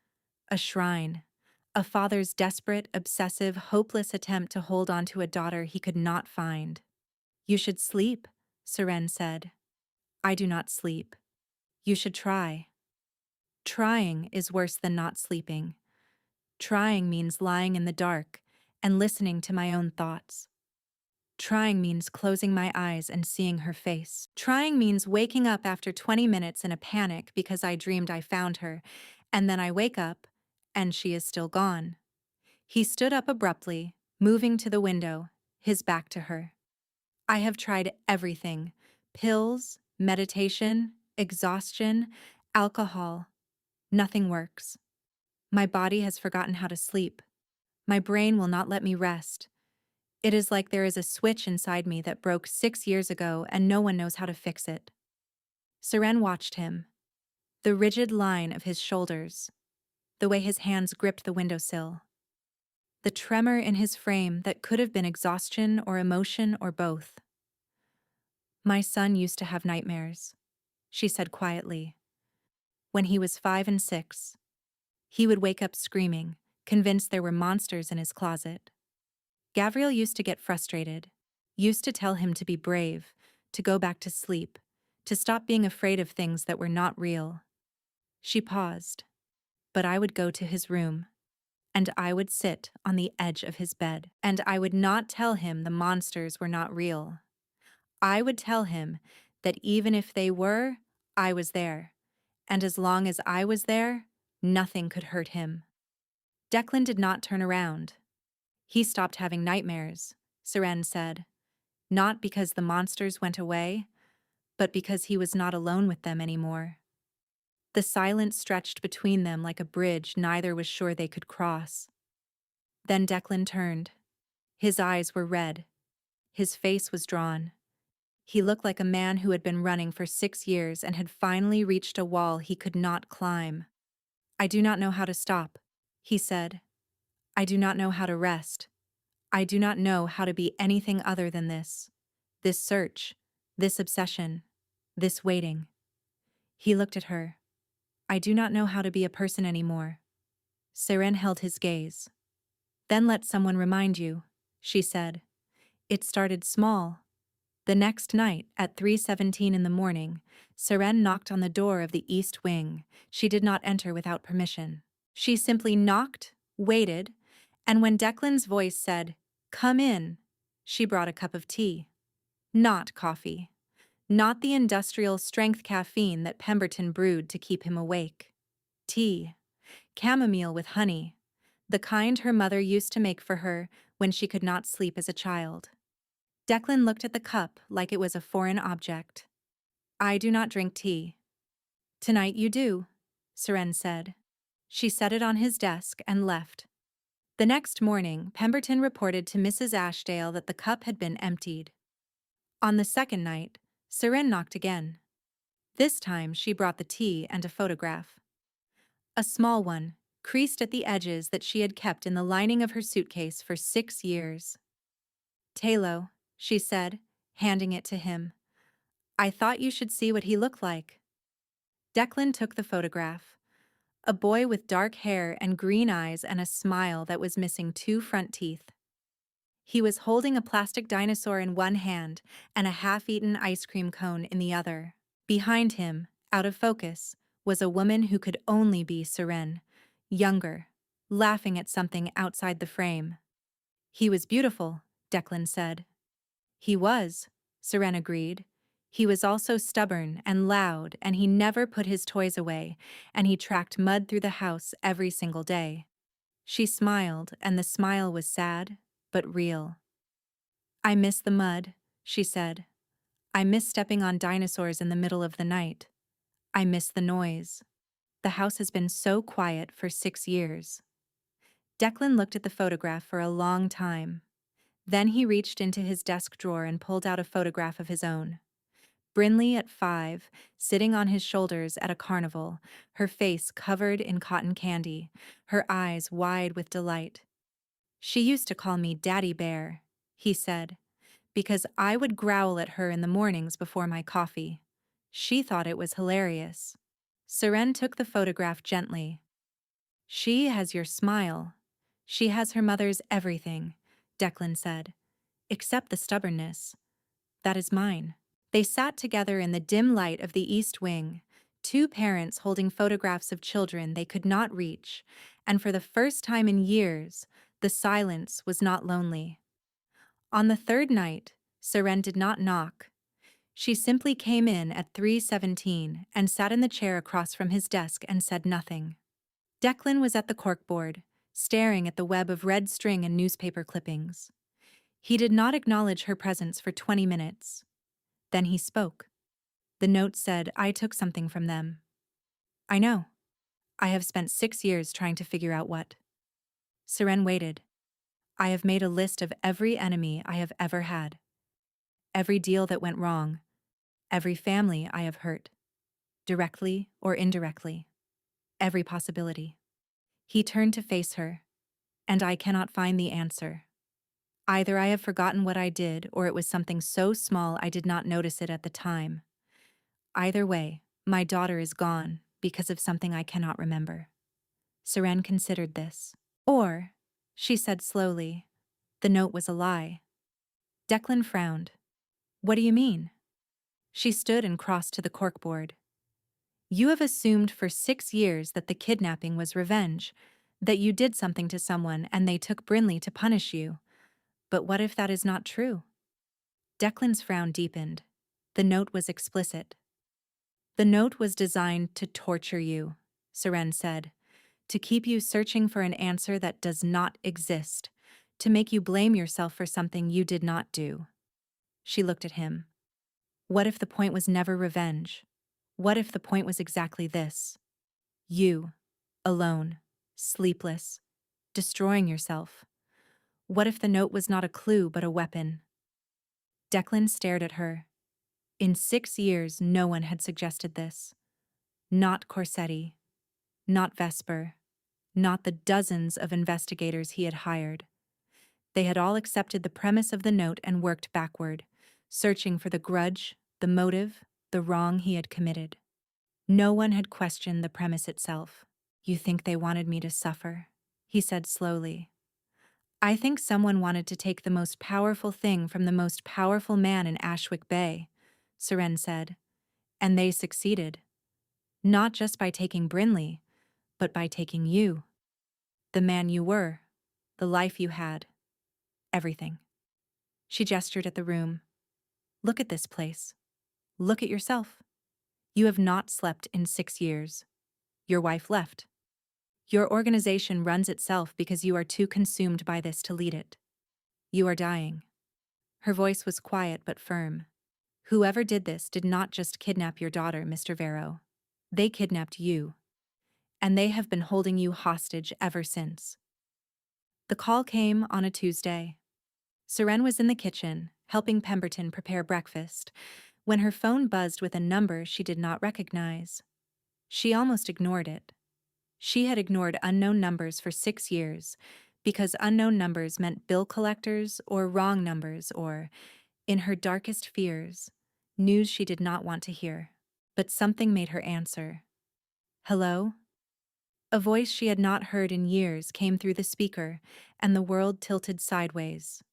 A shrine. A father's desperate, obsessive, hopeless attempt to hold on to a daughter he could not find. You should sleep, Seren said. I do not sleep. You should try. Trying is worse than not sleeping. Trying means lying in the dark and listening to my own thoughts. Trying means closing my eyes and seeing her face. Trying means waking up after 20 minutes in a panic because I dreamed I found her, and then I wake up, and she is still gone. He stood up abruptly, moving to the window, his back to her. I have tried everything. Pills, meditation, exhaustion, alcohol. Nothing works. My body has forgotten how to sleep. My brain will not let me rest. It is like there is a switch inside me that broke 6 years ago and no one knows how to fix it. Seren watched him. The rigid line of his shoulders, the way his hands gripped the windowsill, the tremor in his frame that could have been exhaustion or emotion or both. My son used to have nightmares, she said quietly. When he was 5 and 6, he would wake up screaming, convinced there were monsters in his closet. Gabriel used to get frustrated, used to tell him to be brave, to go back to sleep, to stop being afraid of things that were not real. She paused. But I would go to his room, and I would sit on the edge of his bed, and I would not tell him the monsters were not real. I would tell him that even if they were, I was there, and as long as I was there, nothing could hurt him. Declan did not turn around. He stopped having nightmares, Seren said, not because the monsters went away, but because he was not alone with them anymore. The silence stretched between them like a bridge neither was sure they could cross. Then Declan turned. His eyes were red. His face was drawn. He looked like a man who had been running for 6 years and had finally reached a wall he could not climb. I do not know how to stop, he said. I do not know how to rest. I do not know how to be anything other than this. This search, this obsession, this waiting. He looked at her. I do not know how to be a person anymore. Seren held his gaze. Then let someone remind you, she said. It started small. The next night, at 3:17 in the morning, Seren knocked on the door of the east wing. She did not enter without permission. She simply knocked, waited, and when Declan's voice said, "Come in," she brought a cup of tea. Not coffee. Not the industrial strength caffeine that Pemberton brewed to keep him awake. Tea. Chamomile with honey. The kind her mother used to make for her when she could not sleep as a child. Declan looked at the cup like it was a foreign object. I do not drink tea. Tonight you do, Seren said. She set it on his desk and left. The next morning, Pemberton reported to Mrs. Ashdale that the cup had been emptied. On the second night, Seren knocked again. This time she brought the tea and a photograph. A small one, creased at the edges that she had kept in the lining of her suitcase for 6 years. Talo, she said, handing it to him. I thought you should see what he looked like. Declan took the photograph. A boy with dark hair and green eyes and a smile that was missing 2 front teeth. He was holding a plastic dinosaur in one hand and a half-eaten ice cream cone in the other. Behind him, out of focus, was a woman who could only be Seren, younger, laughing at something outside the frame. He was beautiful, Declan said. He was, Seren agreed. He was also stubborn and loud, and he never put his toys away, and he tracked mud through the house every single day. She smiled, and the smile was sad, but real. I miss the mud, she said. I miss stepping on dinosaurs in the middle of the night. I miss the noise. The house has been so quiet for 6 years. Declan looked at the photograph for a long time. Then he reached into his desk drawer and pulled out a photograph of his own. Brinley at 5, sitting on his shoulders at a carnival, her face covered in cotton candy, her eyes wide with delight. She used to call me Daddy Bear, he said, because I would growl at her in the mornings before my coffee. She thought it was hilarious. Seren took the photograph gently. She has your smile. She has her mother's everything, Declan said, except the stubbornness. That is mine. They sat together in the dim light of the East Wing, 2 parents holding photographs of children they could not reach, and for the first time in years, the silence was not lonely. On the third night, Seren did not knock. She simply came in at 3:17 and sat in the chair across from his desk and said nothing. Declan was at the corkboard, staring at the web of red string and newspaper clippings. He did not acknowledge her presence for 20 minutes. Then he spoke. The note said, I took something from them. I know. I have spent 6 years trying to figure out what. Seren waited. I have made a list of every enemy I have ever had. Every deal that went wrong. Every family I have hurt. Directly or indirectly. Every possibility. He turned to face her, and I cannot find the answer. Either I have forgotten what I did, or it was something so small I did not notice it at the time. Either way, my daughter is gone because of something I cannot remember. Seren considered this. Or, she said slowly, the note was a lie. Declan frowned. What do you mean? She stood and crossed to the corkboard. You have assumed for 6 years that the kidnapping was revenge, that you did something to someone and they took Brinley to punish you. But what if that is not true? Declan's frown deepened. The note was explicit. The note was designed to torture you, Seren said, to keep you searching for an answer that does not exist, to make you blame yourself for something you did not do. She looked at him. What if the point was never revenge? What if the point was exactly this? You, alone, sleepless, destroying yourself. What if the note was not a clue but a weapon? Declan stared at her. In 6 years, no one had suggested this. Not Corsetti, not Vesper, not the dozens of investigators he had hired. They had all accepted the premise of the note and worked backward, searching for the grudge, the motive, the wrong he had committed. No one had questioned the premise itself. You think they wanted me to suffer? He said slowly. I think someone wanted to take the most powerful thing from the most powerful man in Ashwick Bay, Seren said. And they succeeded. Not just by taking Brinley, but by taking you. The man you were, the life you had, everything. She gestured at the room. Look at this place. Look at yourself. You have not slept in 6 years. Your wife left. Your organization runs itself because you are too consumed by this to lead it. You are dying. Her voice was quiet but firm. Whoever did this did not just kidnap your daughter, Mr. Vero. They kidnapped you. And they have been holding you hostage ever since. The call came on a Tuesday. Seren was in the kitchen, helping Pemberton prepare breakfast, when her phone buzzed with a number she did not recognize. She almost ignored it. She had ignored unknown numbers for 6 years, because unknown numbers meant bill collectors or wrong numbers or, in her darkest fears, news she did not want to hear. But something made her answer. Hello? A voice she had not heard in years came through the speaker, and the world tilted sideways.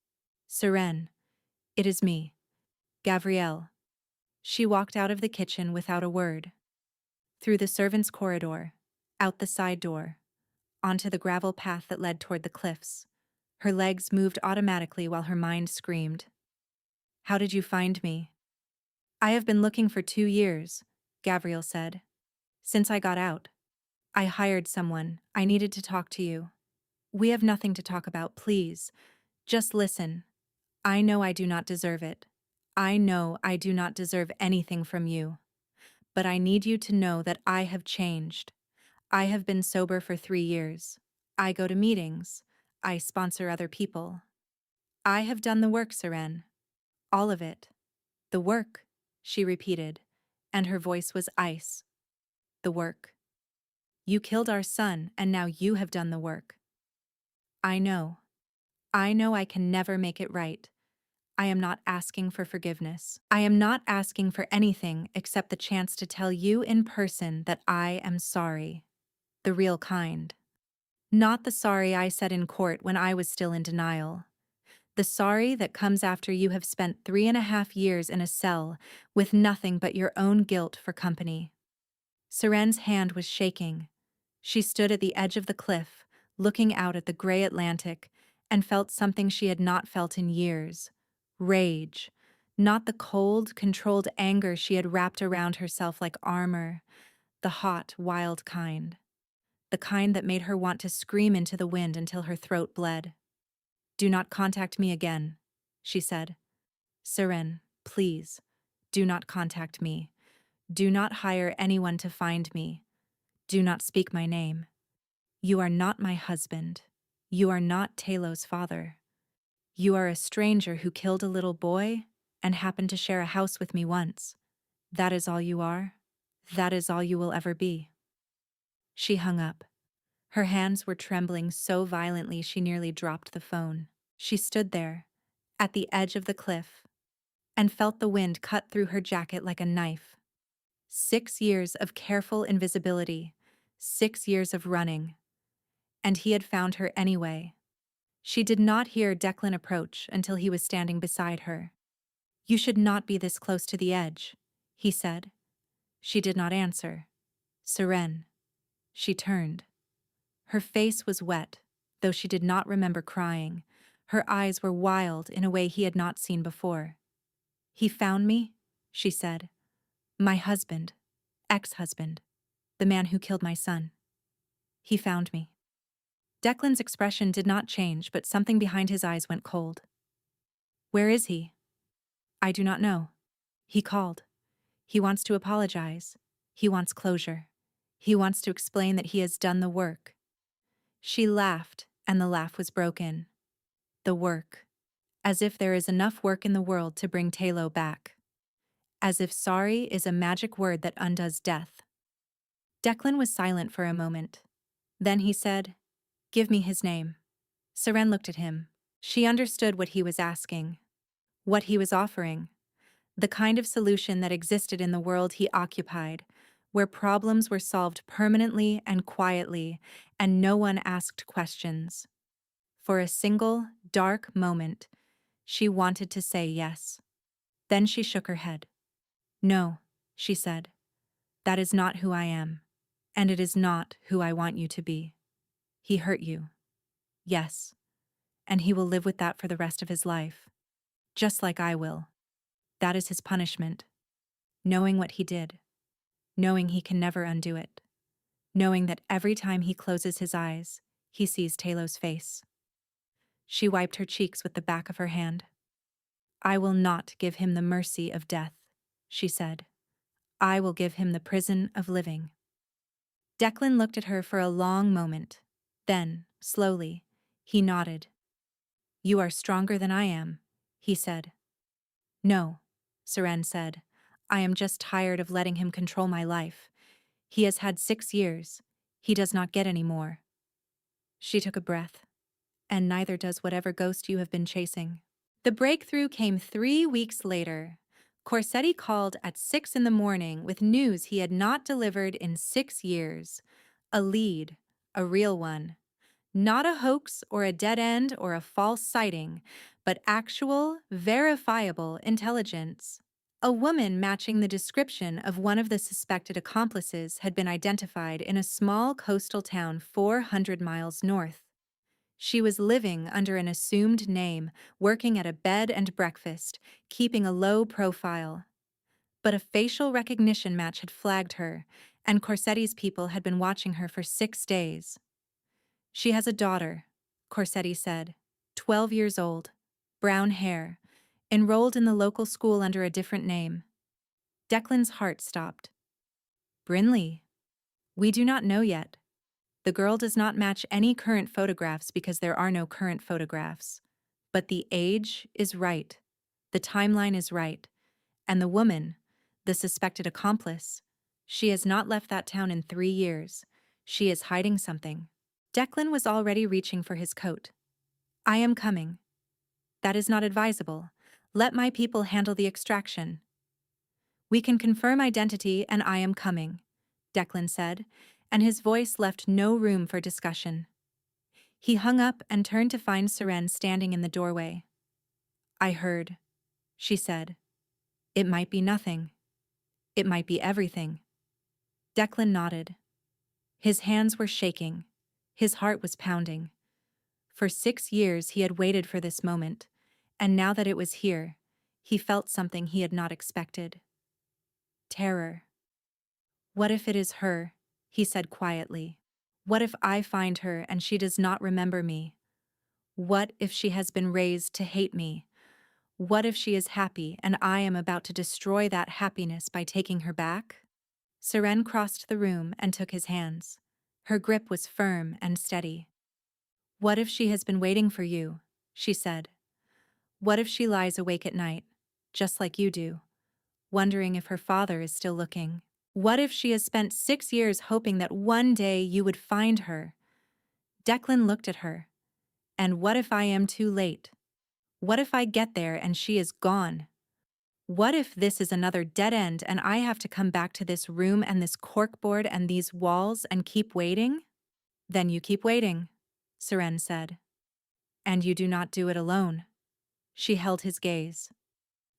Seren, it is me, Gabrielle. She walked out of the kitchen without a word. Through the servants' corridor, out the side door, onto the gravel path that led toward the cliffs. Her legs moved automatically while her mind screamed. How did you find me? I have been looking for 2 years, Gabrielle said. Since I got out. I hired someone. I needed to talk to you. We have nothing to talk about, please. Just listen. I know I do not deserve it. I know I do not deserve anything from you. But I need you to know that I have changed. I have been sober for 3 years. I go to meetings. I sponsor other people. I have done the work, Seren. All of it. The work, she repeated, and her voice was ice. The work. You killed our son, and now you have done the work. I know. I know I can never make it right. I am not asking for forgiveness. I am not asking for anything except the chance to tell you in person that I am sorry. The real kind. Not the sorry I said in court when I was still in denial. The sorry that comes after you have spent 3.5 years in a cell with nothing but your own guilt for company. Seren's hand was shaking. She stood at the edge of the cliff, looking out at the gray Atlantic, and felt something she had not felt in years. Rage. Not the cold, controlled anger she had wrapped around herself like armor. The hot, wild kind. The kind that made her want to scream into the wind until her throat bled. Do not contact me again, she said. Seren, please, do not contact me. Do not hire anyone to find me. Do not speak my name. You are not my husband. You are not Taylor's father. You are a stranger who killed a little boy and happened to share a house with me once. That is all you are. That is all you will ever be." She hung up. Her hands were trembling so violently she nearly dropped the phone. She stood there, at the edge of the cliff, and felt the wind cut through her jacket like a knife. 6 years of careful invisibility, 6 years of running, and he had found her anyway. She did not hear Declan approach until he was standing beside her. "You should not be this close to the edge," he said. She did not answer. "Seren." She turned. Her face was wet, though she did not remember crying. Her eyes were wild in a way he had not seen before. "He found me," she said. "My husband, ex-husband, the man who killed my son. He found me." Declan's expression did not change, but something behind his eyes went cold. "Where is he?" "I do not know. He called. He wants to apologize. He wants closure. He wants to explain that he has done the work." She laughed, and the laugh was broken. The work. As if there is enough work in the world to bring Taylor back. As if sorry is a magic word that undoes death. Declan was silent for a moment. Then he said, "Give me his name." Seren looked at him. She understood what he was asking. What he was offering. The kind of solution that existed in the world he occupied, where problems were solved permanently and quietly, and no one asked questions. For a single, dark moment, she wanted to say yes. Then she shook her head. "No," she said. "That is not who I am, and it is not who I want you to be. He hurt you. Yes. And he will live with that for the rest of his life. Just like I will. That is his punishment. Knowing what he did. Knowing he can never undo it. Knowing that every time he closes his eyes, he sees Taylor's face." She wiped her cheeks with the back of her hand. "I will not give him the mercy of death," she said. "I will give him the prison of living." Declan looked at her for a long moment. Then, slowly, he nodded. "You are stronger than I am," he said. "No," Seren said. "I am just tired of letting him control my life. He has had 6 years. He does not get any more." She took a breath. "And neither does whatever ghost you have been chasing." The breakthrough came 3 weeks later. Corsetti called at 6 in the morning with news he had not delivered in 6 years. A lead, a real one. Not a hoax or a dead end or a false sighting, but actual, verifiable intelligence. A woman matching the description of one of the suspected accomplices had been identified in a small coastal town 400 miles north. She was living under an assumed name, working at a bed and breakfast, keeping a low profile. But a facial recognition match had flagged her, and Corsetti's people had been watching her for 6 days. "She has a daughter," Corsetti said, 12 years old, brown hair, enrolled in the local school under a different name. Declan's heart stopped. "Brinley? We do not know yet. The girl does not match any current photographs because there are no current photographs. But the age is right. The timeline is right. And the woman, the suspected accomplice, she has not left that town in 3 years. She is hiding something." Declan was already reaching for his coat. "I am coming." "That is not advisable. Let my people handle the extraction." "We can confirm identity and I am coming," Declan said, and his voice left no room for discussion. He hung up and turned to find Seren standing in the doorway. "I heard," she said. "It might be nothing. It might be everything." Declan nodded. His hands were shaking. His heart was pounding. For 6 years he had waited for this moment, and now that it was here, he felt something he had not expected. Terror. "What if it is her?" he said quietly. "What if I find her and she does not remember me? What if she has been raised to hate me? What if she is happy and I am about to destroy that happiness by taking her back?" Seren crossed the room and took his hands. Her grip was firm and steady. "What if she has been waiting for you?" she said. "What if she lies awake at night, just like you do, wondering if her father is still looking? What if she has spent 6 years hoping that one day you would find her?" Declan looked at her. "And what if I am too late? What if I get there and she is gone? What if this is another dead end and I have to come back to this room and this corkboard and these walls and keep waiting?" "Then you keep waiting," Seren said. "And you do not do it alone." She held his gaze.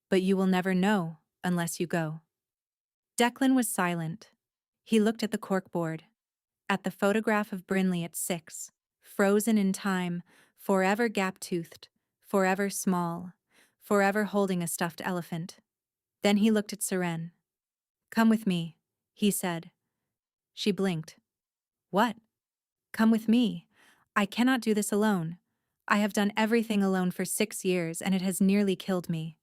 "But you will never know unless you go." Declan was silent. He looked at the corkboard, at the photograph of Brinley at 6, frozen in time, forever gap-toothed, forever small, forever holding a stuffed elephant. Then he looked at Seren. "Come with me," he said. She blinked. "What?" "Come with me. I cannot do this alone. I have done everything alone for 6 years and it has nearly killed me.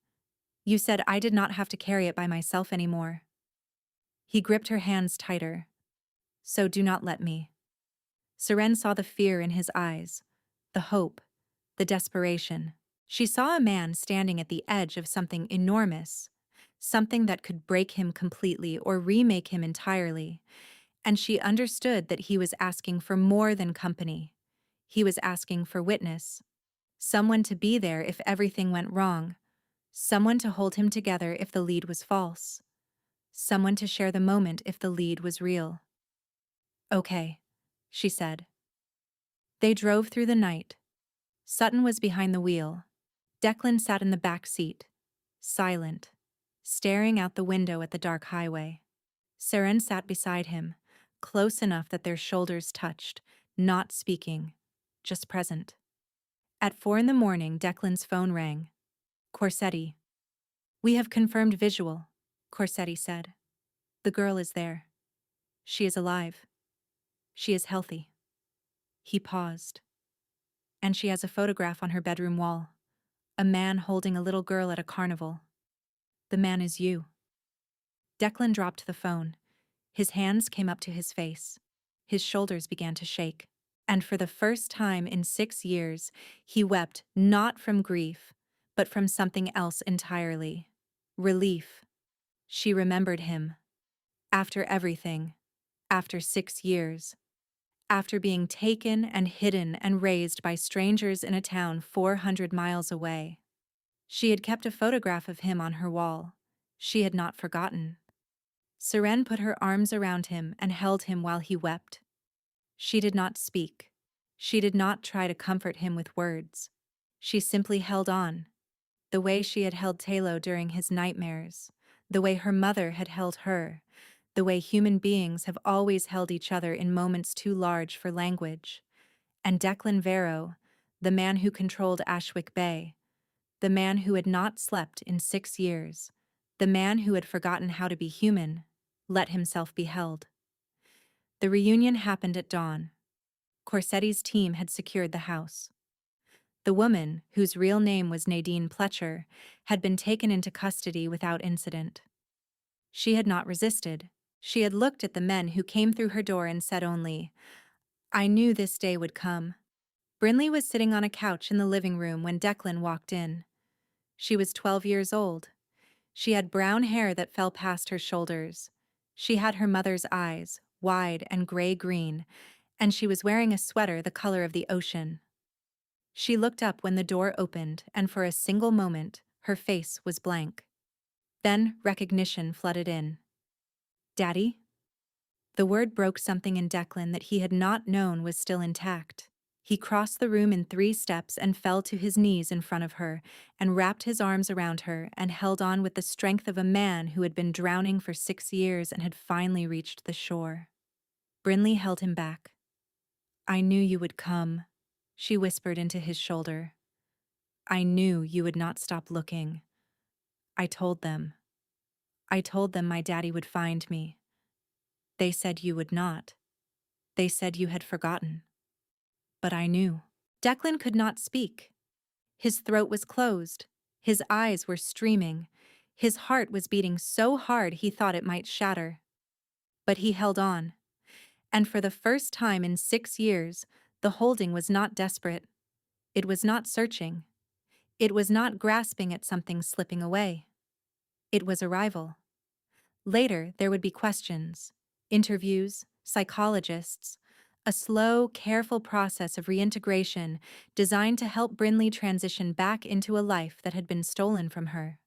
You said I did not have to carry it by myself anymore." He gripped her hands tighter. "So do not let me." Seren saw the fear in his eyes, the hope, the desperation. She saw a man standing at the edge of something enormous, something that could break him completely or remake him entirely, and she understood that he was asking for more than company. He was asking for witness. Someone to be there if everything went wrong. Someone to hold him together if the lead was false. Someone to share the moment if the lead was real. "Okay," she said. They drove through the night. Sutton was behind the wheel. Declan sat in the back seat, silent, staring out the window at the dark highway. Seren sat beside him, close enough that their shoulders touched, not speaking, just present. At 4 in the morning, Declan's phone rang. "Corsetti." "We have confirmed visual," Corsetti said. "The girl is there. She is alive. She is healthy." He paused. "And she has a photograph on her bedroom wall. A man holding a little girl at a carnival. The man is you." Declan dropped the phone. His hands came up to his face. His shoulders began to shake. And for the first time in 6 years, he wept not from grief, but from something else entirely. Relief. She remembered him. After everything. After 6 years. After being taken and hidden and raised by strangers in a town 400 miles away. She had kept a photograph of him on her wall. She had not forgotten. Seren put her arms around him and held him while he wept. She did not speak. She did not try to comfort him with words. She simply held on, the way she had held Talo during his nightmares, the way her mother had held her, the way human beings have always held each other in moments too large for language. And Declan Vero, the man who controlled Ashwick Bay, the man who had not slept in 6 years, the man who had forgotten how to be human, let himself be held. The reunion happened at dawn. Corsetti's team had secured the house. The woman, whose real name was Nadine Pletcher, had been taken into custody without incident. She had not resisted. She had looked at the men who came through her door and said only, "I knew this day would come." Brinley was sitting on a couch in the living room when Declan walked in. She was 12 years old. She had brown hair that fell past her shoulders. She had her mother's eyes, wide and gray-green, and she was wearing a sweater the color of the ocean. She looked up when the door opened, and for a single moment, her face was blank. Then recognition flooded in. "Daddy?" The word broke something in Declan that he had not known was still intact. He crossed the room in 3 steps and fell to his knees in front of her, and wrapped his arms around her and held on with the strength of a man who had been drowning for 6 years and had finally reached the shore. Brinley held him back. "I knew you would come," she whispered into his shoulder. "I knew you would not stop looking. I told them. I told them my daddy would find me. They said you would not. They said you had forgotten. But I knew." Declan could not speak. His throat was closed. His eyes were streaming. His heart was beating so hard he thought it might shatter. But he held on. And for the first time in 6 years, the holding was not desperate. It was not searching. It was not grasping at something slipping away. It was arrival. Later, there would be questions, interviews, psychologists, a slow, careful process of reintegration designed to help Brinley transition back into a life that had been stolen from her.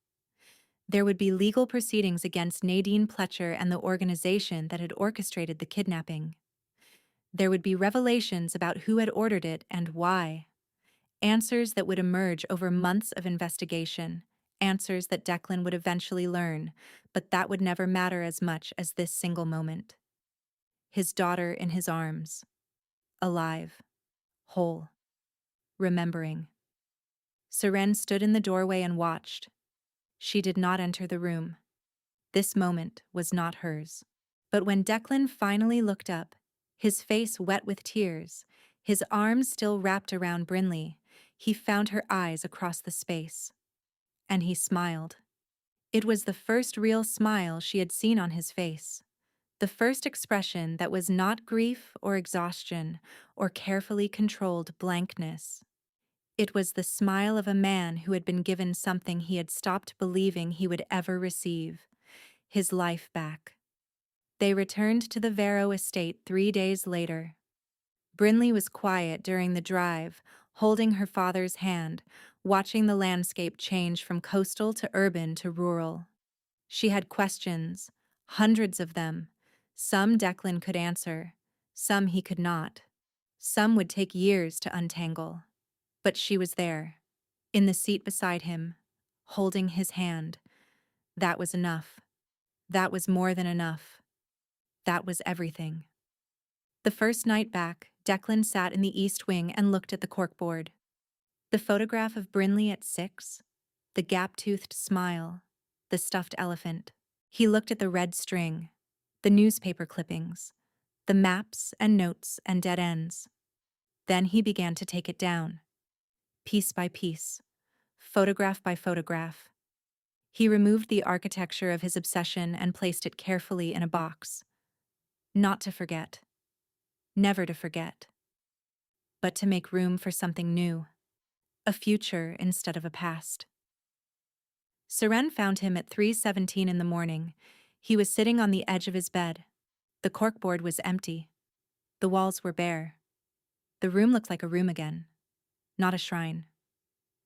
There would be legal proceedings against Nadine Pletcher and the organization that had orchestrated the kidnapping. There would be revelations about who had ordered it and why. Answers that would emerge over months of investigation. Answers that Declan would eventually learn, but that would never matter as much as this single moment. His daughter in his arms. Alive. Whole. Remembering. Seren stood in the doorway and watched. She did not enter the room. This moment was not hers. But when Declan finally looked up, his face wet with tears, his arms still wrapped around Brinley, he found her eyes across the space. And he smiled. It was the first real smile she had seen on his face. The first expression that was not grief or exhaustion or carefully controlled blankness. It was the smile of a man who had been given something he had stopped believing he would ever receive: his life back. They returned to the Varro estate 3 days later. Brinley was quiet during the drive, holding her father's hand, watching the landscape change from coastal to urban to rural. She had questions, hundreds of them. Some Declan could answer, some he could not. Some would take years to untangle. But she was there, in the seat beside him, holding his hand. That was enough. That was more than enough. That was everything. The first night back, Declan sat in the east wing and looked at the corkboard. The photograph of Brinley at 6, the gap-toothed smile, the stuffed elephant. He looked at the red string, the newspaper clippings, the maps and notes and dead ends. Then he began to take it down, piece by piece, photograph by photograph. He removed the architecture of his obsession and placed it carefully in a box. Not to forget. Never to forget. But to make room for something new. A future instead of a past. Seren found him at 3:17 in the morning. He was sitting on the edge of his bed. The corkboard was empty. The walls were bare. The room looked like a room again, not a shrine.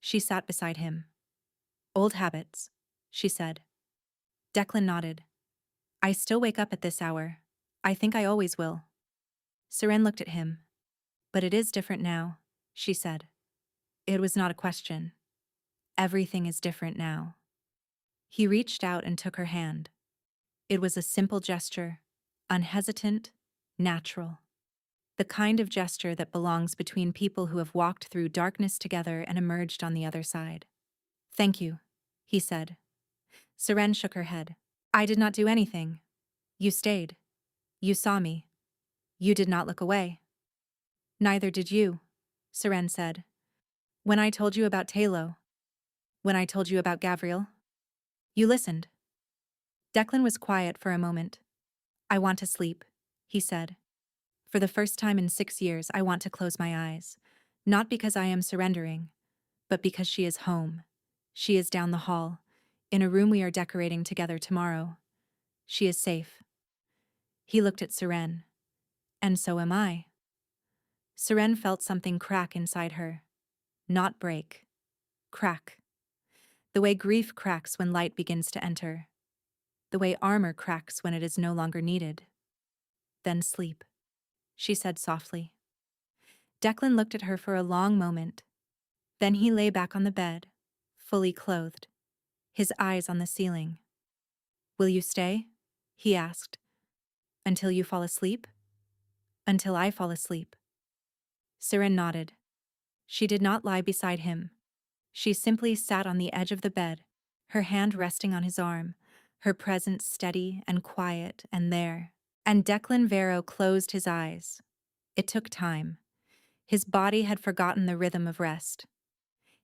She sat beside him. "Old habits," she said. Declan nodded. "I still wake up at this hour. I think I always will." Seren looked at him. "But it is different now," she said. It was not a question. Everything is different now. He reached out and took her hand. It was a simple gesture, unhesitant, natural. The kind of gesture that belongs between people who have walked through darkness together and emerged on the other side. "Thank you," he said. Seren shook her head. "I did not do anything. You stayed. You saw me. You did not look away." "Neither did you," Seren said. "When I told you about Talo, when I told you about Gavriel, you listened." Declan was quiet for a moment. "I want to sleep," he said. "For the first time in 6 years, I want to close my eyes. Not because I am surrendering, but because she is home. She is down the hall, in a room we are decorating together tomorrow. She is safe." He looked at Seren. "And so am I." Seren felt something crack inside her. Not break. Crack. The way grief cracks when light begins to enter. The way armor cracks when it is no longer needed. "Then sleep," she said softly. Declan looked at her for a long moment. Then he lay back on the bed, fully clothed, his eyes on the ceiling. "Will you stay?" he asked. "Until you fall asleep?" "Until I fall asleep." Seren nodded. She did not lie beside him. She simply sat on the edge of the bed, her hand resting on his arm, her presence steady and quiet and there. And Declan Varro closed his eyes. It took time. His body had forgotten the rhythm of rest.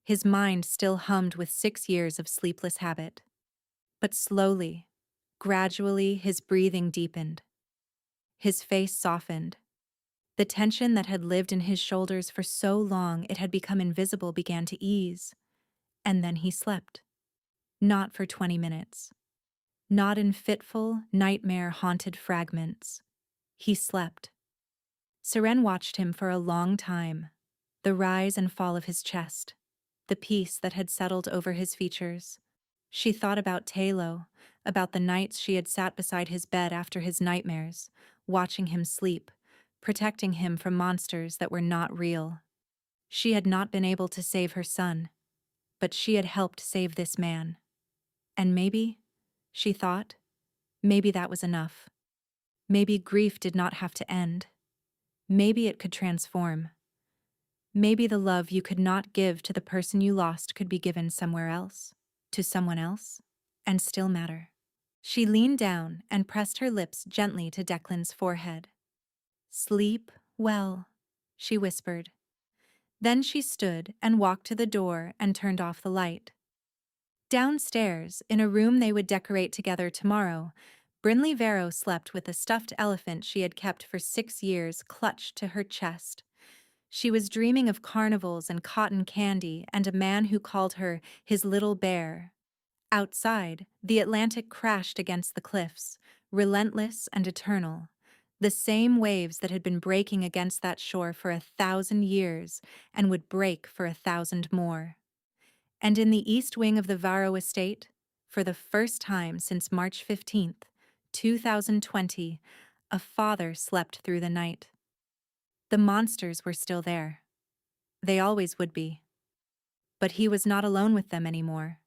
His mind still hummed with 6 years of sleepless habit. But slowly, gradually, his breathing deepened. His face softened. The tension that had lived in his shoulders for so long it had become invisible began to ease. And then he slept. Not for 20 minutes. Not in fitful, nightmare-haunted fragments. He slept. Seren watched him for a long time. The rise and fall of his chest. The peace that had settled over his features. She thought about Talo, about the nights she had sat beside his bed after his nightmares, watching him sleep, protecting him from monsters that were not real. She had not been able to save her son, but she had helped save this man. And maybe, she thought, maybe that was enough. Maybe grief did not have to end. Maybe it could transform. Maybe the love you could not give to the person you lost could be given somewhere else, to someone else, and still matter. She leaned down and pressed her lips gently to Declan's forehead. "Sleep well," she whispered. Then she stood and walked to the door and turned off the light. Downstairs, in a room they would decorate together tomorrow, Brinley Vero slept with a stuffed elephant she had kept for 6 years clutched to her chest. She was dreaming of carnivals and cotton candy and a man who called her his little bear. Outside, the Atlantic crashed against the cliffs, relentless and eternal. The same waves that had been breaking against that shore for 1,000 years and would break for 1,000 more. And in the east wing of the Varro estate, for the first time since March 15th, 2020, a father slept through the night. The monsters were still there. They always would be. But he was not alone with them anymore.